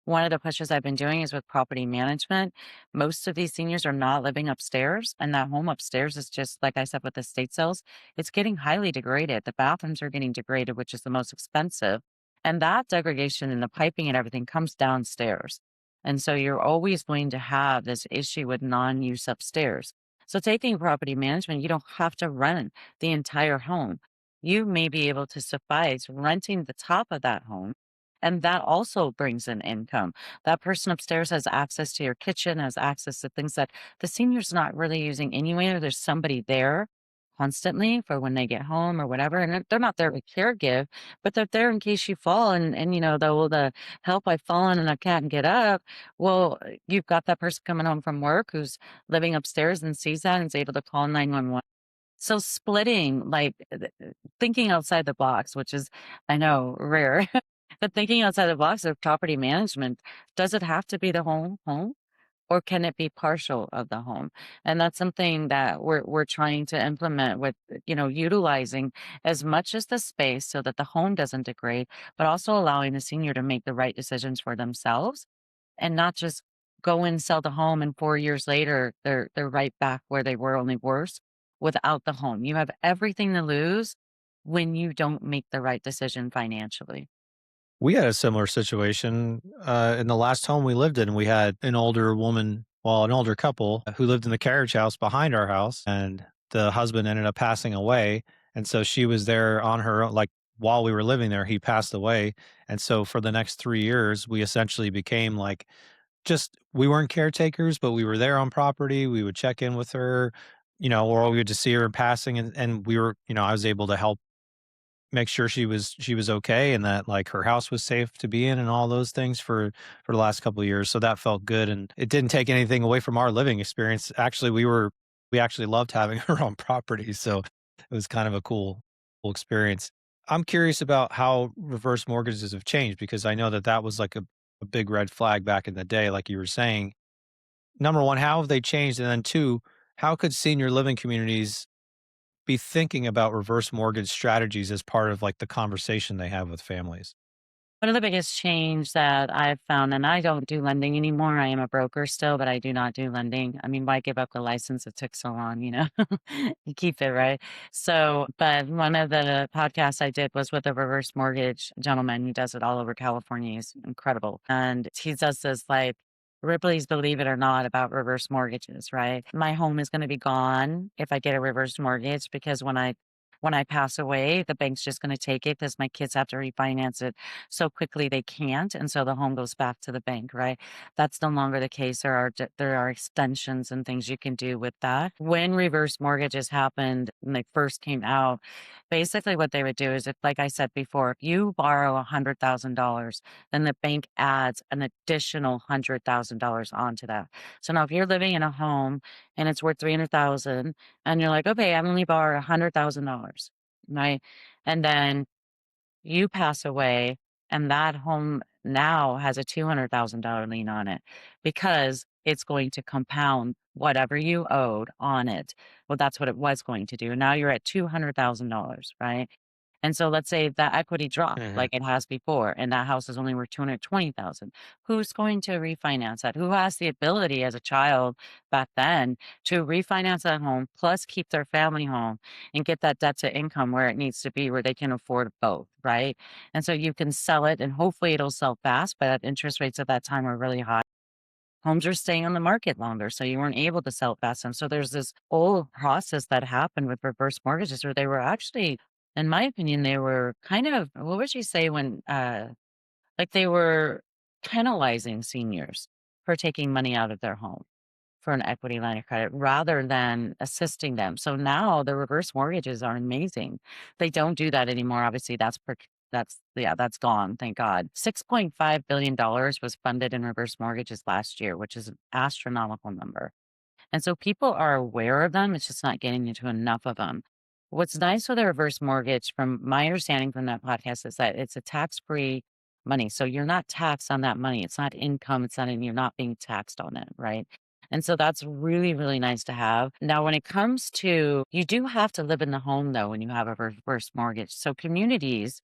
One of the pushes I've been doing is with property management. Most of these seniors are not living upstairs, and that home upstairs is just like I said with the state sales, it's getting highly degraded. The bathrooms are getting degraded, which is the most expensive. And that degradation and the piping and everything comes downstairs. And so you're always going to have this issue with non use upstairs. So taking property management, you don't have to rent the entire home. You may be able to suffice renting the top of that home, and that also brings in income. That person upstairs has access to your kitchen, has access to things that the senior's not really using anyway, or there's somebody there constantly for when they get home or whatever. And they're not there to caregive, but they're there in case you fall and you know, the help, I've fallen and I can't get up. Well, you've got that person coming home from work who's living upstairs and sees that and is able to call 911. So splitting, like, thinking outside the box, which is, I know, rare, but thinking outside the box of property management, does it have to be the whole home? Or can it be partial of the home? And that's something that we're trying to implement with, you know, utilizing as much as the space so that the home doesn't degrade, but also allowing the senior to make the right decisions for themselves and not just go and sell the home and 4 years later they're right back where they were, only worse without the home. You have everything to lose when you don't make the right decision financially. We had a similar situation, in the last home we lived in. We had an older woman, well, an older couple who lived in the carriage house behind our house, and the husband ended up passing away, and so she was there on her own, like, while we were living there, he passed away, and so for the next 3 years, we essentially became, like, just we weren't caretakers, but we were there on property, we would check in with her, or we would just see her in passing, and we were I was able to help make sure she was okay and that, like, her house was safe to be in and all those things for the last couple of years, so that felt good, and it didn't take anything away from our living experience. Actually, we actually loved having her on property, so it was kind of a cool experience. I'm curious about how reverse mortgages have changed because I know that that was, like, a big red flag back in the day, like you were saying. Number 1, how have they changed? And then 2, how could senior living communities be thinking about reverse mortgage strategies as part of, like, the conversation they have with families? One of the biggest change that I've found, and I don't do lending anymore. I am a broker still, but I do not do lending. I mean, why give up the license? It took so long, you know? You keep it, right? So, but one of the podcasts I did was with a reverse mortgage gentleman who does it all over California. He's incredible. And he does this like Ripley's Believe It or Not about reverse mortgages, right? My home is going to be gone if I get a reverse mortgage because when I pass away, the bank's just going to take it because my kids have to refinance it so quickly they can't, and so the home goes back to the bank, right? That's no longer the case. There are extensions and things you can do with that. When reverse mortgages happened when they first came out, basically what they would do is if, like I said before, if you borrow $100,000, then the bank adds an additional $100,000 onto that. So now if you're living in a home and it's worth 300,000 and you're like, okay, I'm only borrow $100,000, right? And then you pass away and that home now has a $200,000 lien on it because it's going to compound whatever you owed on it. Well, that's what it was going to do. Now you're at $200,000, right? And so let's say that equity dropped Mhm. like it has before, and that house is only worth 220,000. Who's going to refinance that? Who has the ability as a child back then to refinance that home plus keep their family home and get that debt to income where it needs to be, where they can afford both, right? And so you can sell it and hopefully it'll sell fast, but interest rates at that time were really high. Homes are staying on the market longer, so you weren't able to sell it fast. And so there's this whole process that happened with reverse mortgages where they were actually, in my opinion, they were kind of, what would you say when, like they were penalizing seniors for taking money out of their home for an equity line of credit rather than assisting them. So now the reverse mortgages are amazing. They don't do that anymore. Obviously, that's that's gone, thank God. $6.5 billion was funded in reverse mortgages last year, which is an astronomical number. And so people are aware of them. It's just not getting into enough of them. What's nice with a reverse mortgage, from my understanding from that podcast, is that it's a tax-free money. So you're not taxed on that money. It's not income. It's not, and you're not being taxed on it. Right. And so that's really, really nice to have. Now, when it comes to, you do have to live in the home though, when you have a reverse mortgage. So communities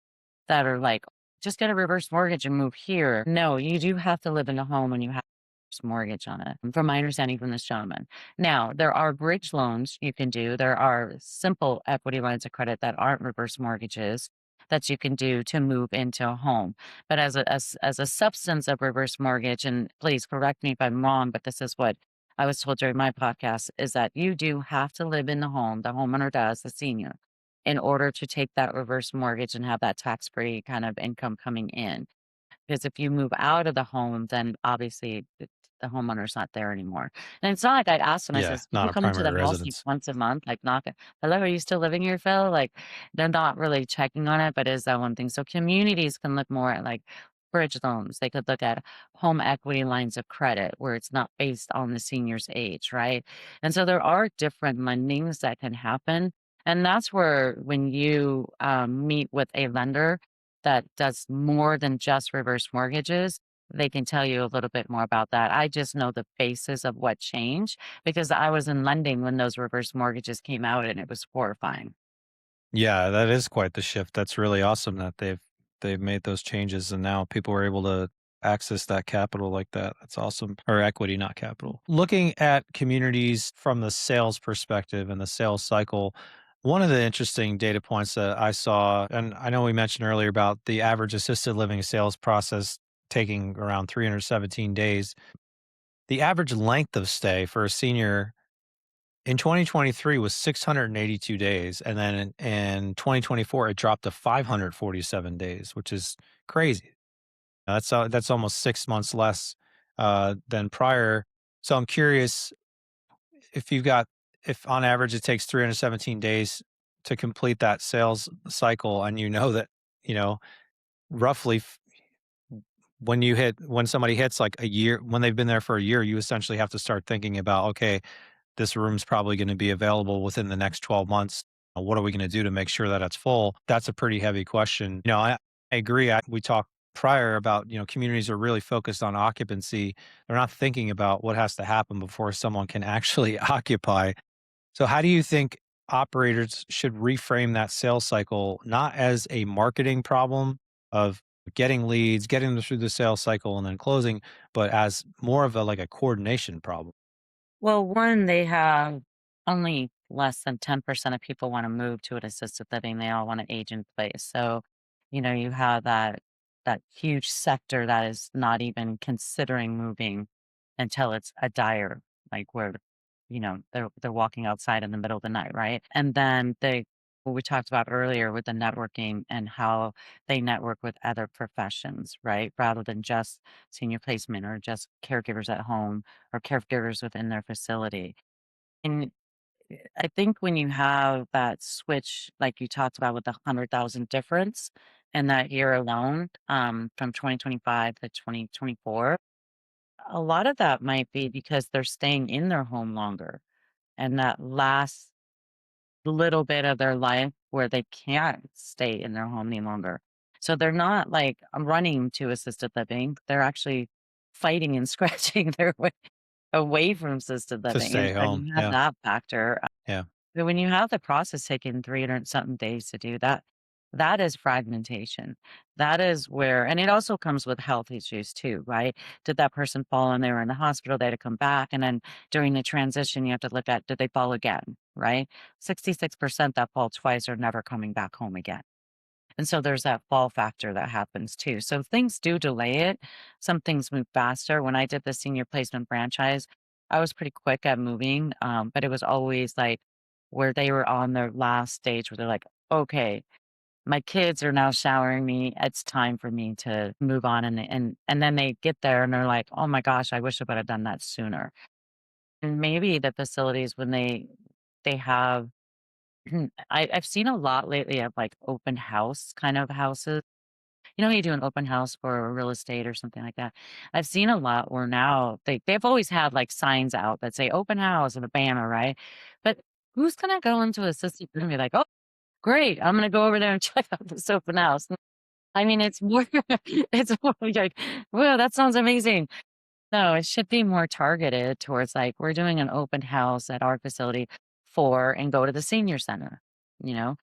that are like, just get a reverse mortgage and move here. No, you do have to live in a home when you have a reverse mortgage on it, from my understanding from this gentleman. Now, there are bridge loans you can do. There are simple equity lines of credit that aren't reverse mortgages that you can do to move into a home. But as a substance of reverse mortgage, and please correct me if I'm wrong, but this is what I was told during my podcast, is that you do have to live in the homeowner does, the senior, in order to take that reverse mortgage and have that tax-free kind of income coming in. Because if you move out of the home, then obviously the homeowner's not there anymore. And it's not like I'd ask them, I Yeah, says, not people a come into primary the house like residence. once a month, like knock it, hello, are you still living here, Phil? Like they're not really checking on it, but is that one thing? So communities can look more at like bridge loans. They could look at home equity lines of credit where it's not based on the senior's age, right? And so there are different lendings that can happen. And that's where when you meet with a lender that does more than just reverse mortgages, they can tell you a little bit more about that. I just know the basis of what changed because I was in lending when those reverse mortgages came out and it was horrifying. Yeah, that is quite the shift. That's really awesome that they've made those changes and now people are able to access that capital like that. That's awesome. Or equity, not capital. Looking at communities from the sales perspective and the sales cycle, one of the interesting data points that I saw, and I know we mentioned earlier about the average assisted living sales process taking around 317 days. The average length of stay for a senior in 2023 was 682 days, and then in 2024, it dropped to 547 days, which is crazy. That's almost 6 months less, than prior. So I'm curious if you've got if on average it takes 317 days to complete that sales cycle, and you know that, you know, roughly when somebody hits like a year when they've been there for a year, you essentially have to start thinking about, "Okay, this room's probably gonna be available within the next 12 months. What are we gonna do to make sure that it's full?" That's a pretty heavy question. I agree. We talked prior about, communities are really focused on occupancy. They're not thinking about what has to happen before someone can actually occupy. So how do you think operators should reframe that sales cycle, not as a marketing problem of getting leads, getting them through the sales cycle and then closing, but as more of a coordination problem? Well, one, they have only less than 10% of people want to move to an assisted living. They all want to age in place. So, you have that huge sector that is not even considering moving until it's a dire, like where, they're walking outside in the middle of the night, right? And then what we talked about earlier with the networking and how they network with other professions, right? Rather than just senior placement or just caregivers at home or caregivers within their facility. And I think when you have that switch, like you talked about with the 100,000 difference in that year alone, from 2025 to 2024, a lot of that might be because they're staying in their home longer. And that last little bit of their life where they can't stay in their home any longer. So they're not like running to assisted living. They're actually fighting and scratching their way away from assisted To living. And stay so home, you have yeah, that factor. yeah. But when you have the process taking 300 something days to do that, that is fragmentation. That is where, and it also comes with health issues too, right? Did that person fall and they were in the hospital, they had to come back. And then during the transition, you have to look at, did they fall again, right? 66% that fall twice are never coming back home again. And so there's that fall factor that happens too. So things do delay it. Some things move faster. When I did the senior placement franchise, I was pretty quick at moving, but it was always like where they were on their last stage where they're like, okay, my kids are now showering me. It's time for me to move on. And then they get there and they're like, oh my gosh, I wish I would have done that sooner. And maybe the facilities when they have I've seen a lot lately of like open house kind of houses you do an open house for real estate or something like that. I've seen a lot where now they've always had like signs out that say open house and a banner, right? But who's gonna go into a assisted and be like, oh, great, I'm gonna go over there and check out this open house. I mean, it's more, it's more like, well, that sounds amazing. No, it should be more targeted towards like we're doing an open house at our facility for and go to the senior center, you know?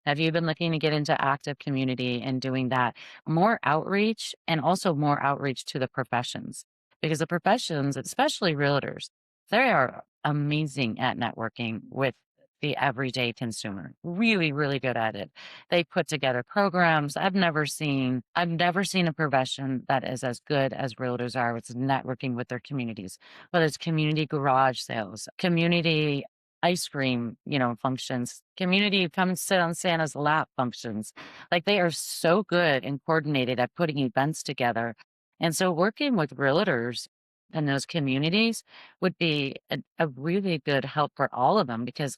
Have you been looking to get into active community and doing that more outreach and also more outreach to the professions? Because the professions, especially realtors, they are amazing at networking with the everyday consumer. Really, really good at it. They put together programs. I've never seen a profession that is as good as realtors are with networking with their communities, whether it's community garage sales, community ice cream, functions, community come sit on Santa's lap functions. Like they are so good and coordinated at putting events together. And so working with realtors in those communities would be a really good help for all of them because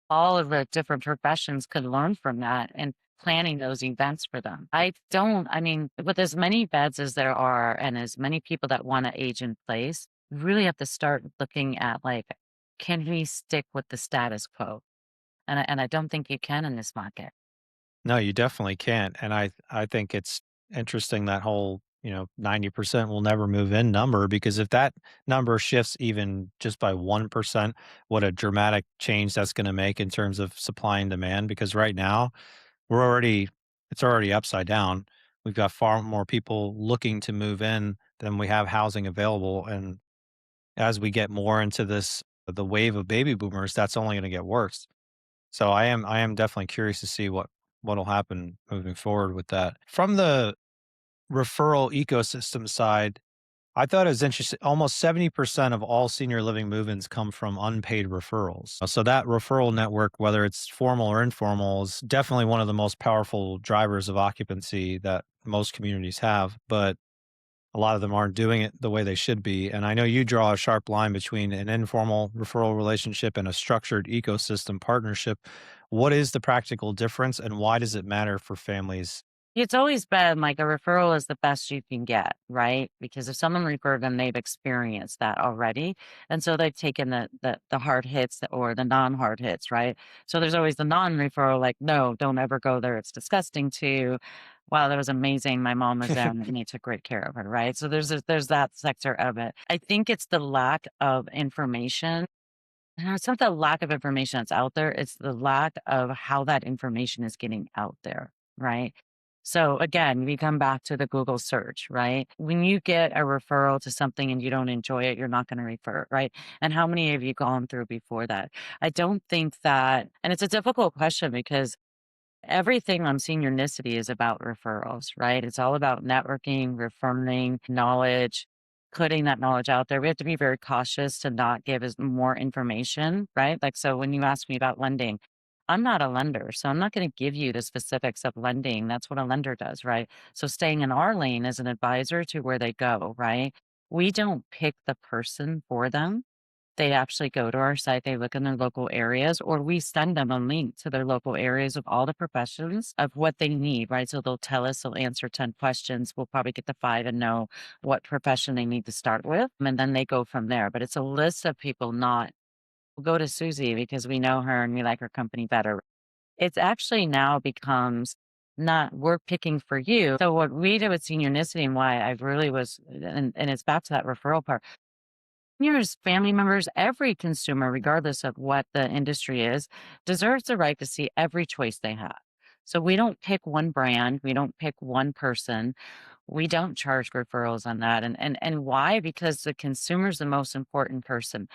all of the different professions could learn from that and planning those events for them. I mean, with as many beds as there are and as many people that want to age in place, you really have to start looking at like, can we stick with the status quo? And I don't think you can in this market. No, you definitely can't, and I think it's interesting that whole, 90% will never move in number because if that number shifts even just by 1%, what a dramatic change that's gonna make in terms of supply and demand because right now, we're already it's already upside down. We've got far more people looking to move in than we have housing available, and as we get more into the wave of baby boomers, that's only gonna get worse. So I am definitely curious to see what'll happen moving forward with that. From the referral ecosystem side, I thought it was interesting. Almost 70% of all senior living move-ins come from unpaid referrals. So that referral network, whether it's formal or informal, is definitely one of the most powerful drivers of occupancy that most communities have. But a lot of them aren't doing it the way they should be. And I know you draw a sharp line between an informal referral relationship and a structured ecosystem partnership. What is the practical difference and why does it matter for families? It's always been like a referral is the best you can get, right? Because if someone referred them, they've experienced that already. And so they've taken the hard hits or the non-hard hits, right? So there's always the non-referral, like, no, don't ever go there. It's disgusting to, wow, that was amazing. My mom was there and he took great care of her, right? So there's that sector of it. I think it's the lack of information. No, it's not the lack of information that's out there, it's the lack of how that information is getting out there, right? So again, we come back to the Google search, right? When you get a referral to something and you don't enjoy it, you're not going to refer, right? And how many have you gone through before that? I don't think that, and it's a difficult question because everything on Seniornicity is about referrals, right? It's all about networking, referring knowledge, putting that knowledge out there. We have to be very cautious to not give as more information, right? Like, so when you ask me about lending, I'm not a lender, so I'm not going to give you the specifics of lending. That's what a lender does, right? So staying in our lane as an advisor to where they go, right? We don't pick the person for them. They actually go to our site, they look in their local areas, or we send them a link to their local areas of all the professions of what they need, right? So they'll tell us, they'll answer 10 questions. We'll probably get to five and know what profession they need to start with. And then they go from there. But it's a list of people, not we'll go to Susie because we know her and we like her company better. It's actually now becomes not we're picking for you. So what we did with Seniornicity and why I really was, and it's back to that referral part, seniors, family members, every consumer, regardless of what the industry is, deserves the right to see every choice they have. So we don't pick one brand, we don't pick one person. We don't charge referrals on that. And why? Because the consumer is the most important person.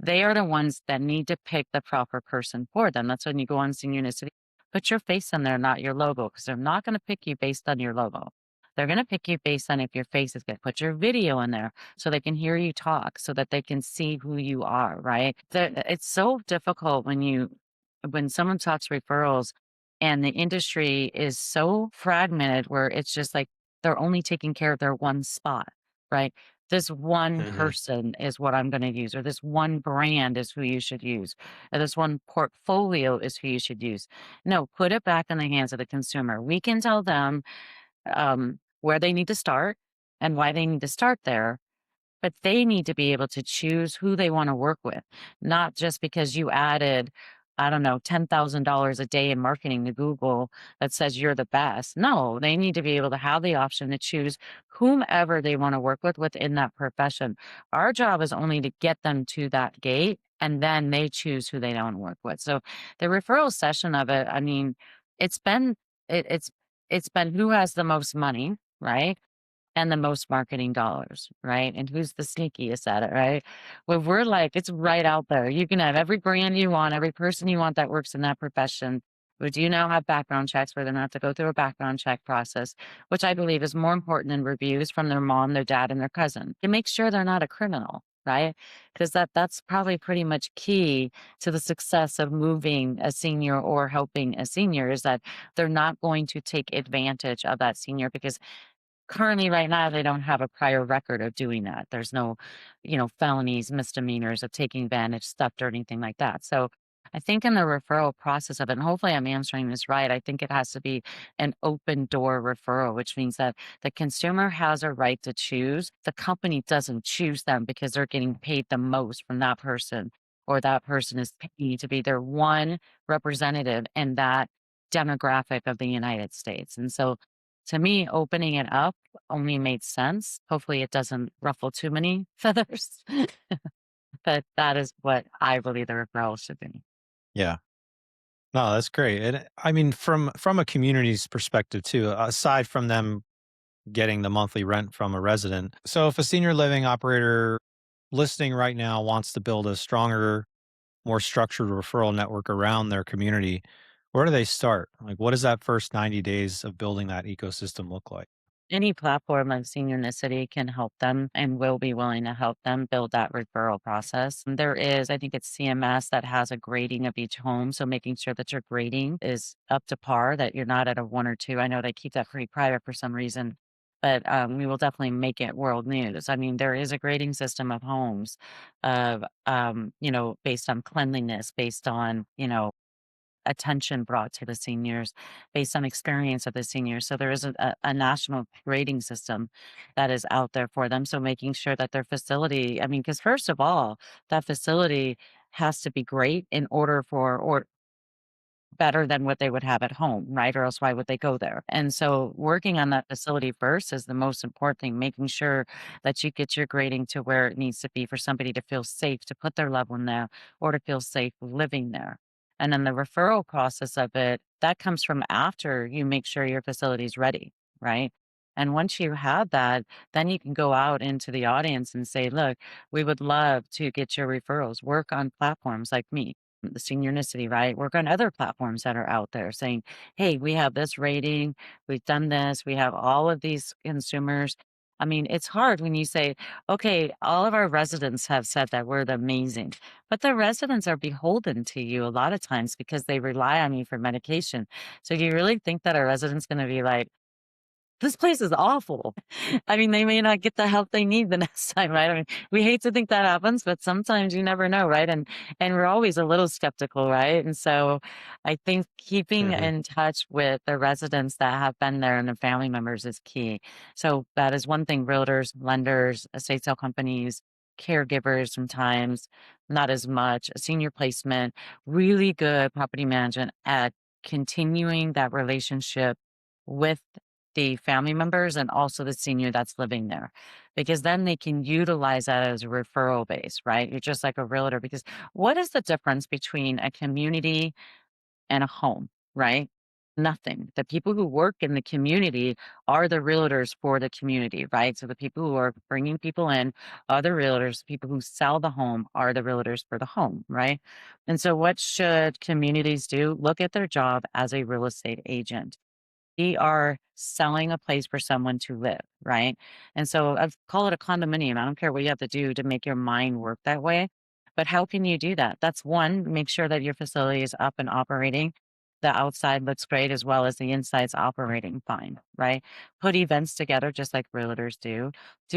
They are the ones that need to pick the proper person for them. That's when you go on Senior Nicity, put your face on there, not your logo, because they're not going to pick you based on your logo. They're going to pick you based on if your face is good. Put your video in there so they can hear you talk, so that they can see who you are, right? It's so difficult when someone talks referrals and the industry is so fragmented where it's just like they're only taking care of their one spot, right? This one Mhm. person is what I'm going to use, or this one brand is who you should use, or this one portfolio is who you should use. No, put it back in the hands of the consumer. We can tell them where they need to start and why they need to start there, but they need to be able to choose who they wanna work with, not just because you added, I don't know, $10,000 a day in marketing to Google that says you're the best. No, they need to be able to have the option to choose whomever they wanna work with within that profession. Our job is only to get them to that gate, and then they choose who they wanna work with. So, the referral session of it, I mean, it's been it it's been who has the most money, right? And the most marketing dollars, right? And who's the sneakiest at it, right? Well, we're like, it's right out there. You can have every brand you want, every person you want that works in that profession. We do now have background checks where they don't have to go through a background check process, which I believe is more important than reviews from their mom, their dad, and their cousin to make sure they're not a criminal, right? Because that's probably pretty much key to the success of moving a senior or helping a senior is that they're not going to take advantage of that senior because currently, right now, they don't have a prior record of doing that. There's no, felonies, misdemeanors of taking advantage, theft, or anything like that. So I think in the referral process of it, and hopefully I'm answering this right, I think it has to be an open door referral, which means that the consumer has a right to choose. The company doesn't choose them because they're getting paid the most from that person, or that person is paid to be their one representative in that demographic of the United States. And so to me, opening it up only made sense. Hopefully, it doesn't ruffle too many feathers, but that is what I believe the referral should be. Yeah. No, that's great. And I mean, from a community's perspective too, aside from them getting the monthly rent from a resident. So if a senior living operator listening right now wants to build a stronger, more structured referral network around their community, where do they start? Like, what does that first 90 days of building that ecosystem look like? Any platform like Seniornicity can help them and will be willing to help them build that referral process. And there is, I think it's CMS that has a grading of each home. So making sure that your grading is up to par, that you're not at a one or two. I know they keep that pretty private for some reason, but we will definitely make it world news. I mean, there is a grading system of homes of, based on cleanliness, based on, attention brought to the seniors based on experience of the seniors. So there is a national grading system that is out there for them. So making sure that their facility, I mean, because first of all, that facility has to be great in order for, or better than what they would have at home, right? Or else why would they go there? And so working on that facility first is the most important thing, making sure that you get your grading to where it needs to be for somebody to feel safe to put their loved one there or to feel safe living there. And then the referral process of it, that comes from after you make sure your facility is ready, right? And once you have that, then you can go out into the audience and say, look, we would love to get your referrals, work on platforms like me, the Seniornicity, right? Work on other platforms that are out there saying, hey, we have this rating, we've done this, we have all of these consumers. I mean, it's hard when you say, okay, all of our residents have said that we're amazing, but the residents are beholden to you a lot of times because they rely on you for medication. So do you really think that a resident's going to be like, this place is awful. I mean, they may not get the help they need the next time, right? I mean, we hate to think that happens, but sometimes you never know, right? And we're always a little skeptical, right? And so I think keeping Mhm. in touch with the residents that have been there and their family members is key. So that is one thing realtors, lenders, estate sale companies, caregivers sometimes, not as much, a senior placement, really good property management at continuing that relationship with the family members and also the senior that's living there, because then they can utilize that as a referral base, right? You're just like a realtor, because what is the difference between a community and a home, right? Nothing. The people who work in the community are the realtors for the community, right? So the people who are bringing people in are the realtors. People who sell the home are the realtors for the home, right? And so what should communities do? Look at their job as a real estate agent. We are selling a place for someone to live, right? And so I've call it a condominium. I don't care what you have to do to make your mind work that way. But how can you do that? That's one, make sure that your facility is up and operating. the outside looks great as well as the inside's operating fine, right? Put events together just like realtors do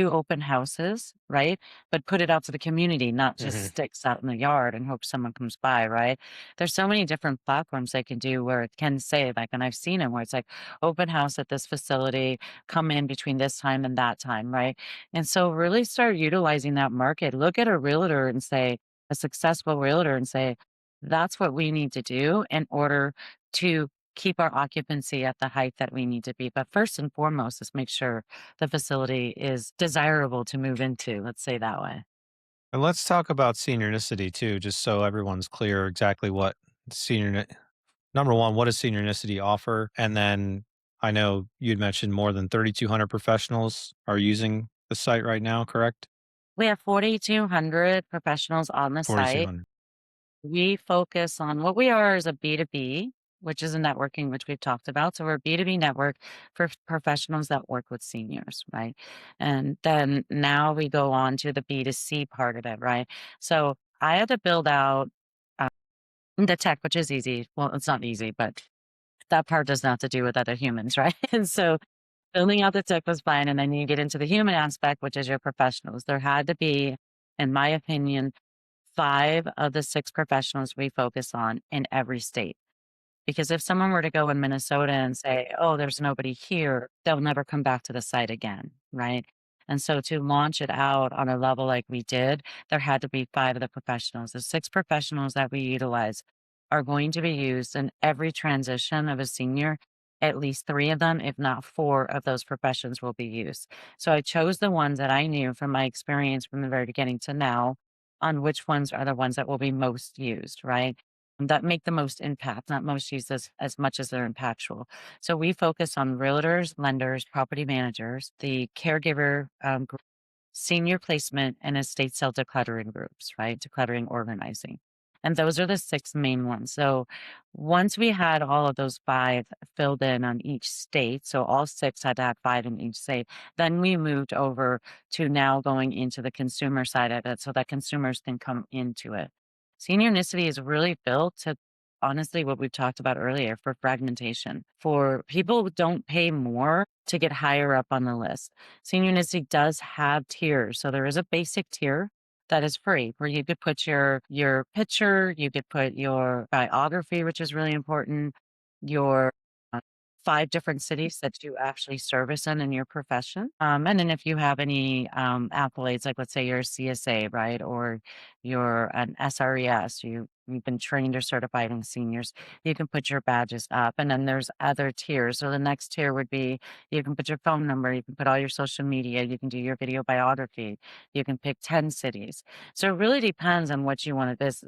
open houses, right? But put it out to the community, not just Hmm. sticks out in the yard and hope someone comes by, right? There's so many different platforms they can do where it can say, like, and I've seen them where it's like open house at this facility, come in between this time and that time, right? And so really start utilizing that market. Look at a realtor and say, a successful realtor and say, that's what we need to do in order to keep our occupancy at the height that we need to be. But first and foremost is make sure the facility is desirable to move into, let's say that way. And let's talk about seniornicity too, just so everyone's clear exactly what senior. Number one, what does Seniornicity offer? And then I know you'd mentioned more than 3,200 professionals are using the site right now, correct? We have 4,200 professionals on the site. 4,200. We focus on what we are as a B2B, which is a networking, which we've talked about. So we're a B2B network for professionals that work with seniors, right? And then now we go on to the B2C part of it, right? So I had to build out uh, the tech, which is easy. Well, it's not easy, but that part does not have to do with other humans, right? And so building out the tech was fine. And then you get into the human aspect, which is your professionals. There had to be, in my opinion, 5 of the 6 professionals we focus on in every state. Because if someone were to go in Minnesota and say, "Oh, there's nobody here," they'll never come back to the site again, right? And so to launch it out on a level like we did, there had to be 5 of the professionals. The 6 professionals that we utilize are going to be used in every transition of a senior. At least 3 of them, if not 4 of those professions will be used. So I chose the ones that I knew from my experience from the very beginning to now on which ones are the ones that will be most used, right? That make the most impact, not most used as much as they're impactful. So we focus on realtors, lenders, property managers, the caregiver senior placement and estate sale decluttering groups, right? Decluttering organizing. And those are the 6 main ones. So once we had all of those 5 filled in on each state, so all 6 had to have 5 in each state, then we moved over to now going into the consumer side of it so that consumers can come into it. Seniornicity is really built to honestly what we've talked about earlier for fragmentation. For people who don't pay more to get higher up on the list. Seniornicity does have tiers. So there is a basic tier that is free where you could put your picture, you could put your biography, which is really important, your 5 different cities that you actually service in your profession. And then if you have any accolades, like let's say you're a CSA, right, or you're an SRES, you've been trained or certified in seniors, you can put your badges up. And then there's other tiers. So the next tier would be you can put your phone number, you can put all your social media, you can do your video biography, you can pick 10 cities. So it really depends on what you want to this,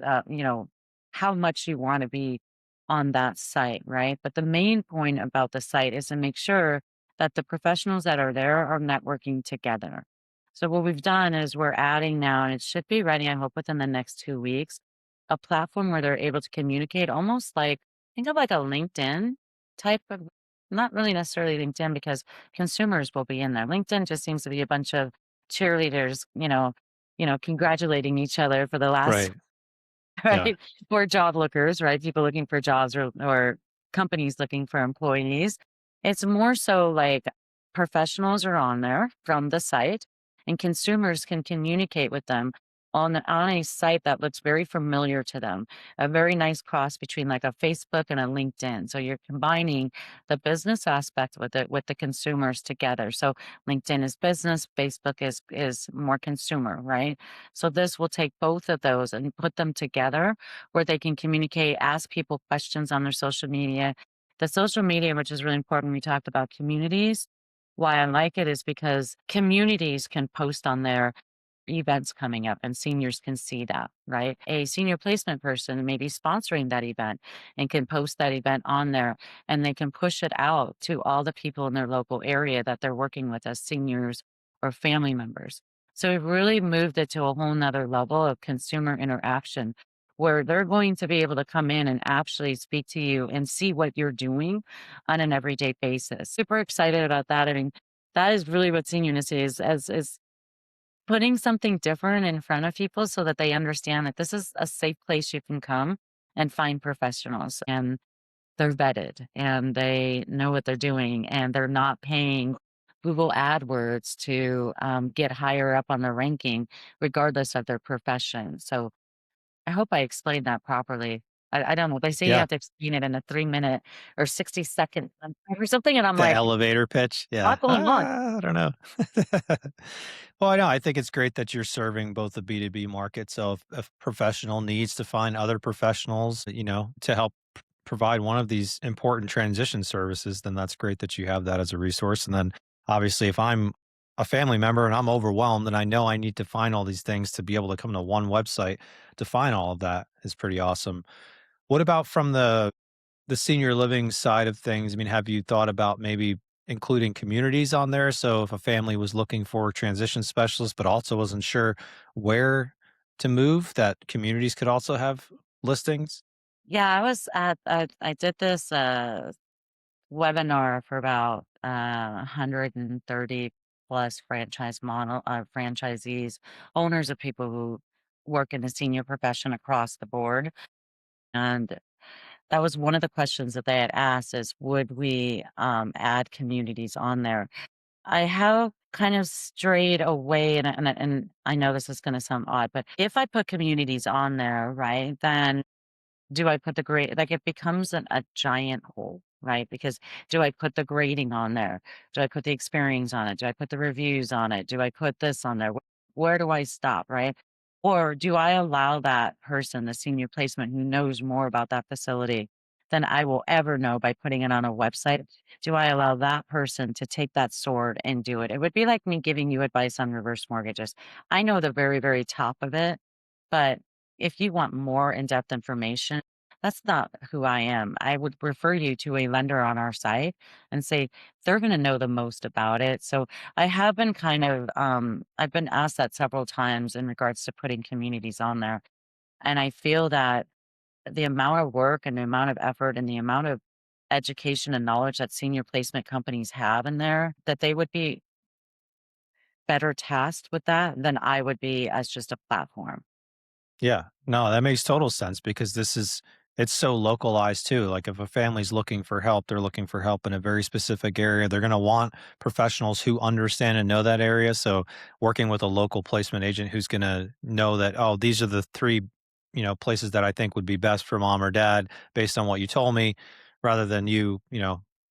how much you want to be on that site, right? But the main point about the site is to make sure that the professionals that are there are networking together. So what we've done is we're adding now, and it should be ready, I hope within the next 2 weeks, a platform where they're able to communicate almost like, think of like a LinkedIn type of, not really necessarily LinkedIn because consumers will be in there. LinkedIn just seems to be a bunch of cheerleaders, congratulating each other for the last Right. Yeah. right? For job lookers, right? People looking for jobs or companies looking for employees. It's more so like professionals are on there from the site and consumers can communicate with them on a site that looks very familiar to them. A very nice cross between like a Facebook and a LinkedIn. So you're combining the business aspect with it with the consumers together. So LinkedIn is business, Facebook is more consumer, right? So this will take both of those and put them together where they can communicate, ask people questions on their social media. The social media, which is really important, we talked about communities. Why I like it is because communities can post on there events coming up and seniors can see that, right? A senior placement person may be sponsoring that event and can post that event on there and they can push it out to all the people in their local area that they're working with as seniors or family members. So we've really moved it to a whole nother level of consumer interaction where they're going to be able to come in and actually speak to you and see what you're doing on an everyday basis. Super excited about that. I mean, that is really what seniorness is putting something different in front of people so that they understand that this is a safe place you can come and find professionals. And they're vetted and they know what they're doing and they're not paying Google AdWords to get higher up on the ranking, regardless of their profession. So I hope I explained that properly. I don't know. They say you Yeah. have to explain it in a 3 minute or 60-second or something. And I'm The like, elevator pitch, yeah. what's going on? I don't know. Well, I know, I think it's great that you're serving both the B2B market, so if a professional needs to find other professionals, to help provide one of these important transition services, then that's great that you have that as a resource, and then, obviously, if I'm a family member and I'm overwhelmed and I know I need to find all these things to be able to come to one website to find all of that is pretty awesome. What about from the senior living side of things? I mean, have you thought about maybe including communities on there? So if a family was looking for a transition specialist, but also wasn't sure where to move, that communities could also have listings? Yeah, I did this webinar for about 130 plus franchisees, owners of people who work in the senior profession across the board. And that was one of the questions that they had asked is, would we add communities on there? I have kind of strayed away, and I know this is going to sound odd, but if I put communities on there, right, then do I put the grade like, it becomes a giant hole, right? Because do I put the grading on there? Do I put the experience on it? Do I put the reviews on it? Do I put this on there? Where do I stop, right? Or do I allow that person, the senior placement who knows more about that facility than I will ever know by putting it on a website? Do I allow that person to take that sword and do it? It would be like me giving you advice on reverse mortgages. I know the very, very top of it, but if you want more in-depth information, that's not who I am. I would refer you to a lender on our site and say they're going to know the most about it. So I have been I've been asked that several times in regards to putting communities on there. And I feel that the amount of work and the amount of effort and the amount of education and knowledge that senior placement companies have in there, that they would be better tasked with that than I would be as just a platform. Yeah. No, that makes total sense because it's so localized too. Like if a family's looking for help, they're looking for help in a very specific area. They're going to want professionals who understand and know that area. So working with a local placement agent who's going to know that, oh, these are the three, places that I think would be best for mom or dad based on what you told me, rather than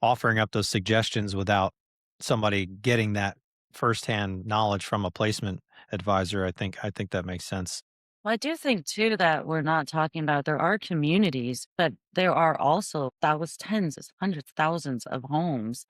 offering up those suggestions without somebody getting that firsthand knowledge from a placement advisor. I think that makes sense. Well, I do think too that we're not talking about there are communities, but there are also thousands, tens, hundreds, thousands of homes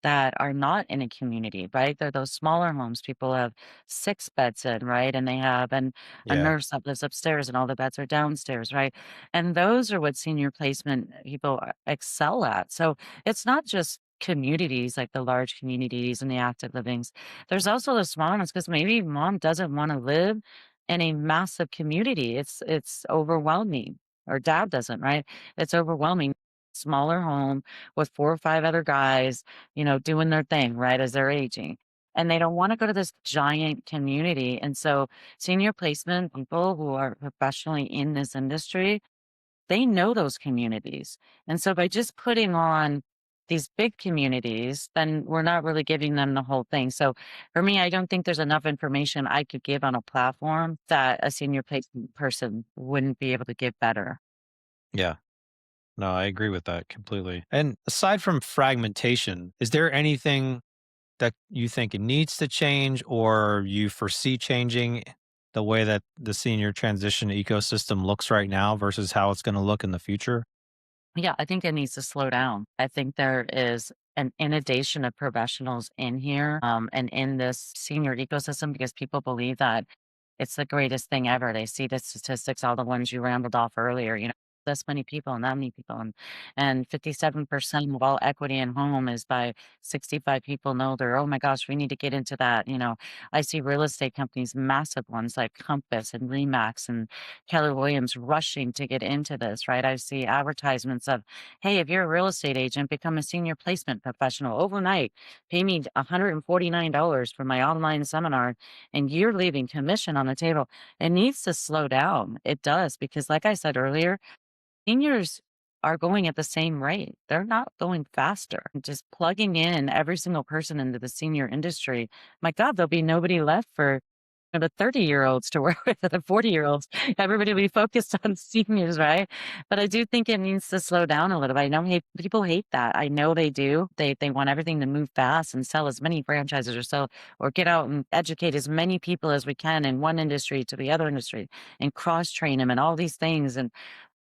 that are not in a community, right? They're those smaller homes. People have six beds in, right? And they have a Yeah. nurse that lives upstairs and all the beds are downstairs, right? And those are what senior placement people excel at. So it's not just communities like the large communities and the active livings. There's also the smaller ones because maybe mom doesn't want to live in a massive community. It's overwhelming. Or dad doesn't, right? It's overwhelming. Smaller home with four or five other guys, doing their thing, right, as they're aging. And they don't want to go to this giant community. And so, senior placement people who are professionally in this industry, they know those communities. And so, by just putting on these big communities, then we're not really giving them the whole thing. So, for me, I don't think there's enough information I could give on a platform that a senior placement person wouldn't be able to give better. Yeah. No, I agree with that completely. And aside from fragmentation, is there anything that you think it needs to change or you foresee changing the way that the senior transition ecosystem looks right now versus how it's going to look in the future? Yeah, I think it needs to slow down. I think there is an inundation of professionals in here and in this senior ecosystem because people believe that it's the greatest thing ever. They see the statistics, all the ones you rambled off earlier, this many people and that many people. And 57% of all equity in home is by 65 people and older. Oh my gosh, we need to get into that. I see real estate companies, massive ones like Compass and Remax and Keller Williams rushing to get into this, right? I see advertisements of, hey, if you're a real estate agent, become a senior placement professional overnight. Pay me $149 for my online seminar, and you're leaving commission on the table. It needs to slow down. It does, because like I said earlier, seniors are going at the same rate. They're not going faster. Just plugging in every single person into the senior industry, my God, there'll be nobody left for the 30-year-olds to work with, or the 40-year-olds. Everybody will be focused on seniors, right? But I do think it needs to slow down a little bit. I know people hate that. I know they do. They want everything to move fast and sell as many franchises or get out and educate as many people as we can in one industry to the other industry and cross train them and all these things. And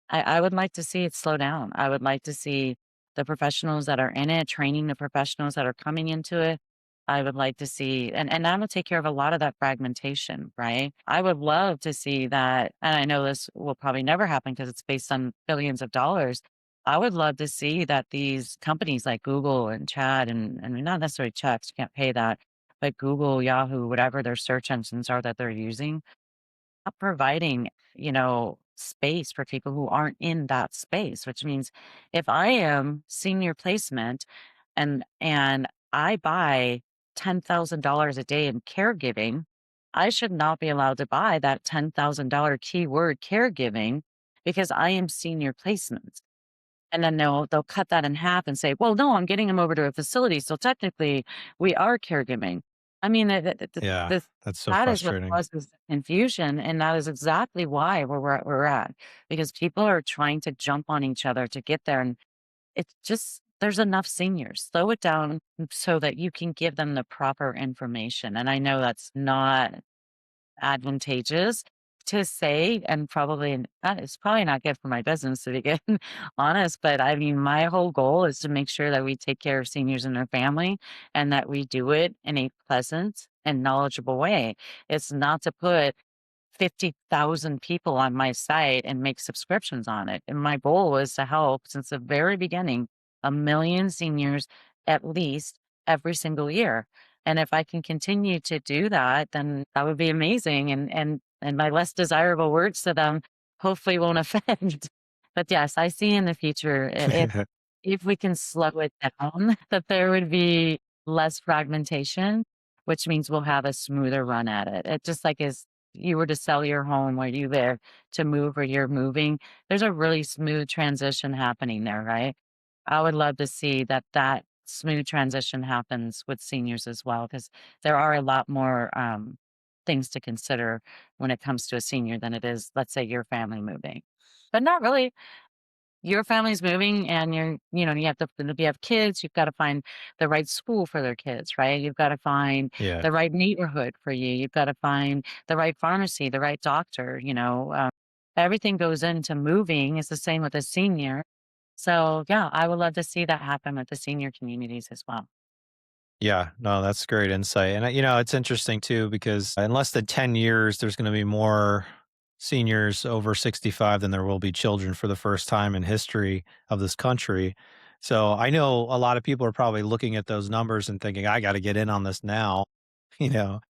I would like to see it slow down. I would like to see the professionals that are in it, training the professionals that are coming into it. I would like to see, and that'll take care of a lot of that fragmentation, right? I would love to see that, and I know this will probably never happen because it's based on billions of dollars. I would love to see that these companies like Google and Chad and not necessarily checks, you can't pay that, but Google, Yahoo, whatever their search engines are that they're using, not providing, space for people who aren't in that space, which means if I am senior placement and I buy $10,000 a day in caregiving, I should not be allowed to buy that $10,000 keyword caregiving because I am senior placement. And then they'll cut that in half and say, "Well, no, I'm getting them over to a facility, so technically we are caregiving." I mean, Yeah, the that's so that is what frustrating. causes the confusion, and that is exactly why we're at, because people are trying to jump on each other to get there, and it's just there's enough seniors. Slow it down so that you can give them the proper information, and I know that's not advantageous to say, and probably it's probably not good for my business to be honest. But I mean, my whole goal is to make sure that we take care of seniors and their family, and that we do it in a pleasant and knowledgeable way. It's not to put 50,000 people on my site and make subscriptions on it. And my goal was to help since the very beginning, 1,000,000 seniors at least every single year. And if I can continue to do that, then that would be amazing. And my less desirable words to them hopefully won't offend. But yes, I see in the future if we can slow it down, that there would be less fragmentation, which means we'll have a smoother run at it. It just like as you were to sell your home where you live to move or you're moving, there's a really smooth transition happening there, right? I would love to see that smooth transition happens with seniors as well, because there are a lot more things to consider when it comes to a senior than it is, let's say, your family moving. But not really. Your family's moving and you have to, if you have kids, you've got to find the right school for their kids, right? You've got to find Yeah. the right neighborhood for you. You've got to find the right pharmacy, the right doctor, everything goes into moving. It's the same with a senior. So yeah, I would love to see that happen with the senior communities as well. Yeah, no, that's great insight. And, it's interesting too, because in less than 10 years, there's going to be more seniors over 65 than there will be children for the first time in history of this country. So I know a lot of people are probably looking at those numbers and thinking, I got to get in on this now,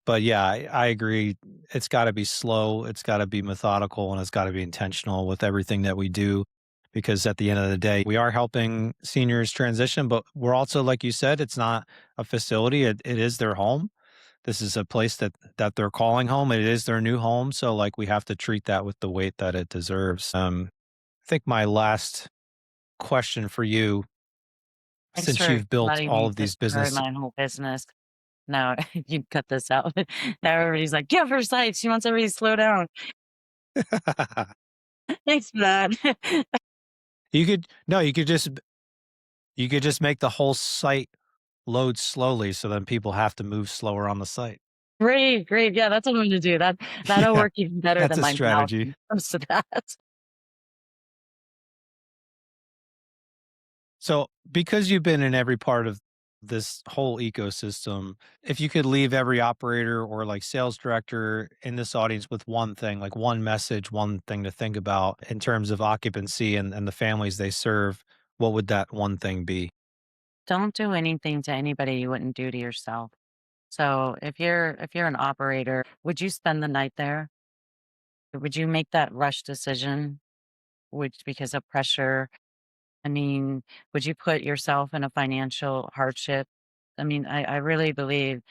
But yeah, I agree. It's got to be slow, it's got to be methodical, and it's got to be intentional with everything that we do. Because at the end of the day, we are helping seniors transition, but we're also, like you said, it's not a facility. It is their home. This is a place that they're calling home. It is their new home. So like we have to treat that with the weight that it deserves. I think my last question for you, Thanks since for you've built letting all me of these describe business. my whole business. No, you cut this out. Now everybody's like, give her sight. She wants everybody to slow down. Thanks for that. You could no, you could just make the whole site load slowly so then people have to move slower on the site. Great, great. Yeah, that's what I'm going to do. That'll Yeah, work even better that's than a my mouth strategy. when it comes to that. So, because you've been in every part of this whole ecosystem, if you could leave every operator or like sales director in this audience with one thing, like one message, one thing to think about in terms of occupancy and the families they serve, what would that one thing be? Don't do anything to anybody you wouldn't do to yourself. So if you're an operator, would you spend the night there? Would you make that rush decision? Which because of pressure? I mean, would you put yourself in a financial hardship? I mean, I really believe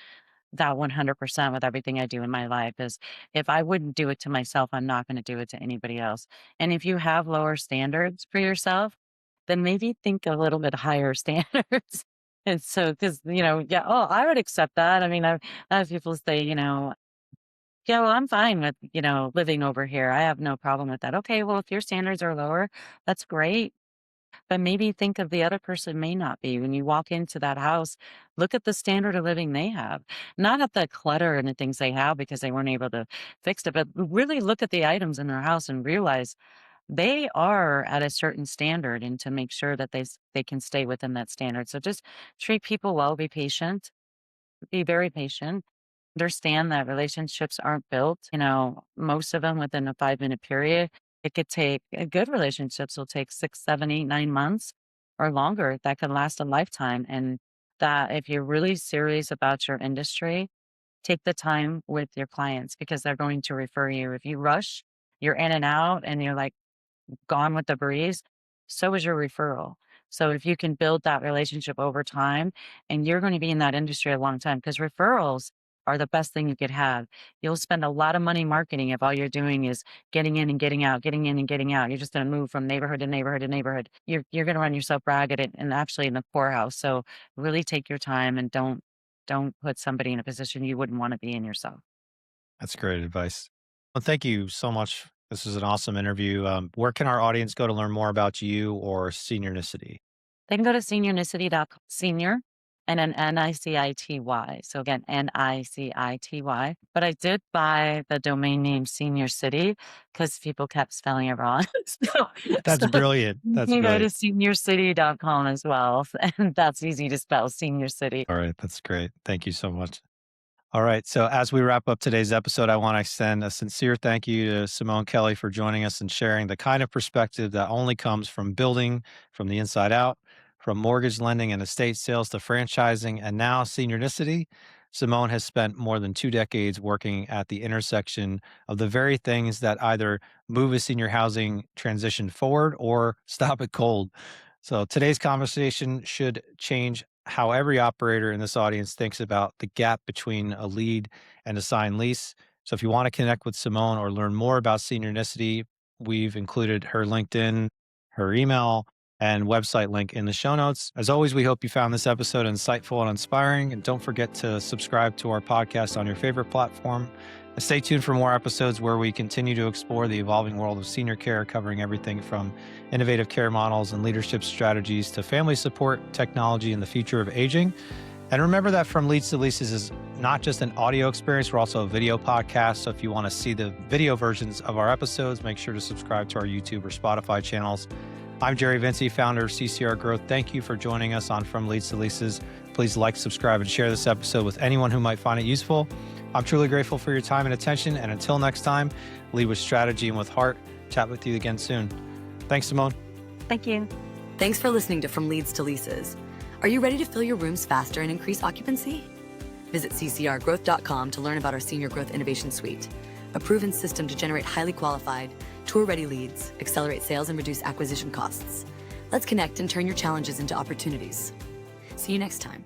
that 100% with everything I do in my life is if I wouldn't do it to myself, I'm not going to do it to anybody else. And if you have lower standards for yourself, then maybe think a little bit higher standards. And so, because, yeah, oh, I would accept that. I mean, I have people say, yeah, well, I'm fine with, living over here. I have no problem with that. Okay, well, if your standards are lower, that's great. But maybe think of the other person may not be. When you walk into that house, look at the standard of living they have, not at the clutter and the things they have because they weren't able to fix it, but really look at the items in their house and realize they are at a certain standard and to make sure that they can stay within that standard. So just treat people well, be patient, be very patient. Understand that relationships aren't built, most of them within a 5-minute period. It could take good relationships will take 6, 7, 8, 9 months or longer. That could last a lifetime. And that if you're really serious about your industry, take the time with your clients because they're going to refer you. If you rush, you're in and out and you're like, gone with the breeze, so is your referral. So if you can build that relationship over time, and you're going to be in that industry a long time because referrals are the best thing you could have. You'll spend a lot of money marketing if all you're doing is getting in and getting out, getting in and getting out. You're just going to move from neighborhood to neighborhood to neighborhood. You're going to run yourself ragged and actually in the poorhouse. So really take your time and don't put somebody in a position you wouldn't want to be in yourself. That's great advice. Well, thank you so much. This is an awesome interview. Where can our audience go to learn more about you or Seniornicity? They can go to senior and then Nicity. So again, Nicity. But I did buy the domain name Senior City because people kept spelling it wrong. so, That's so brilliant. you That's can go to brilliant. seniorcity.com as well. And that's easy to spell, Senior City. All right. That's great. Thank you so much. All right. So, as we wrap up today's episode, I want to extend a sincere thank you to Simone Kelly for joining us and sharing the kind of perspective that only comes from building from the inside out, from mortgage lending and estate sales to franchising, and now Seniornicity. Simone has spent more than 2 decades working at the intersection of the very things that either move a senior housing transition forward or stop it cold. So, today's conversation should change how every operator in this audience thinks about the gap between a lead and a signed lease. So if you want to connect with Simone or learn more about Seniornicity, we've included her LinkedIn, her email, and website link in the show notes. As always, we hope you found this episode insightful and inspiring. And don't forget to subscribe to our podcast on your favorite platform. And stay tuned for more episodes where we continue to explore the evolving world of senior care, covering everything from innovative care models and leadership strategies to family support, technology, and the future of aging. And remember that From Leads to Leases is not just an audio experience, we're also a video podcast. So if you want to see the video versions of our episodes, make sure to subscribe to our YouTube or Spotify channels. I'm Jerry Vinci, founder of CCR Growth. Thank you for joining us on From Leads to Leases. Please like, subscribe, and share this episode with anyone who might find it useful. I'm truly grateful for your time and attention. And until next time, lead with strategy and with heart. Chat with you again soon. Thanks, Simone. Thank you. Thanks for listening to From Leads to Leases. Are you ready to fill your rooms faster and increase occupancy? Visit ccrgrowth.com to learn about our Senior Growth Innovation Suite, a proven system to generate highly qualified, tour-ready leads, accelerate sales, and reduce acquisition costs. Let's connect and turn your challenges into opportunities. See you next time.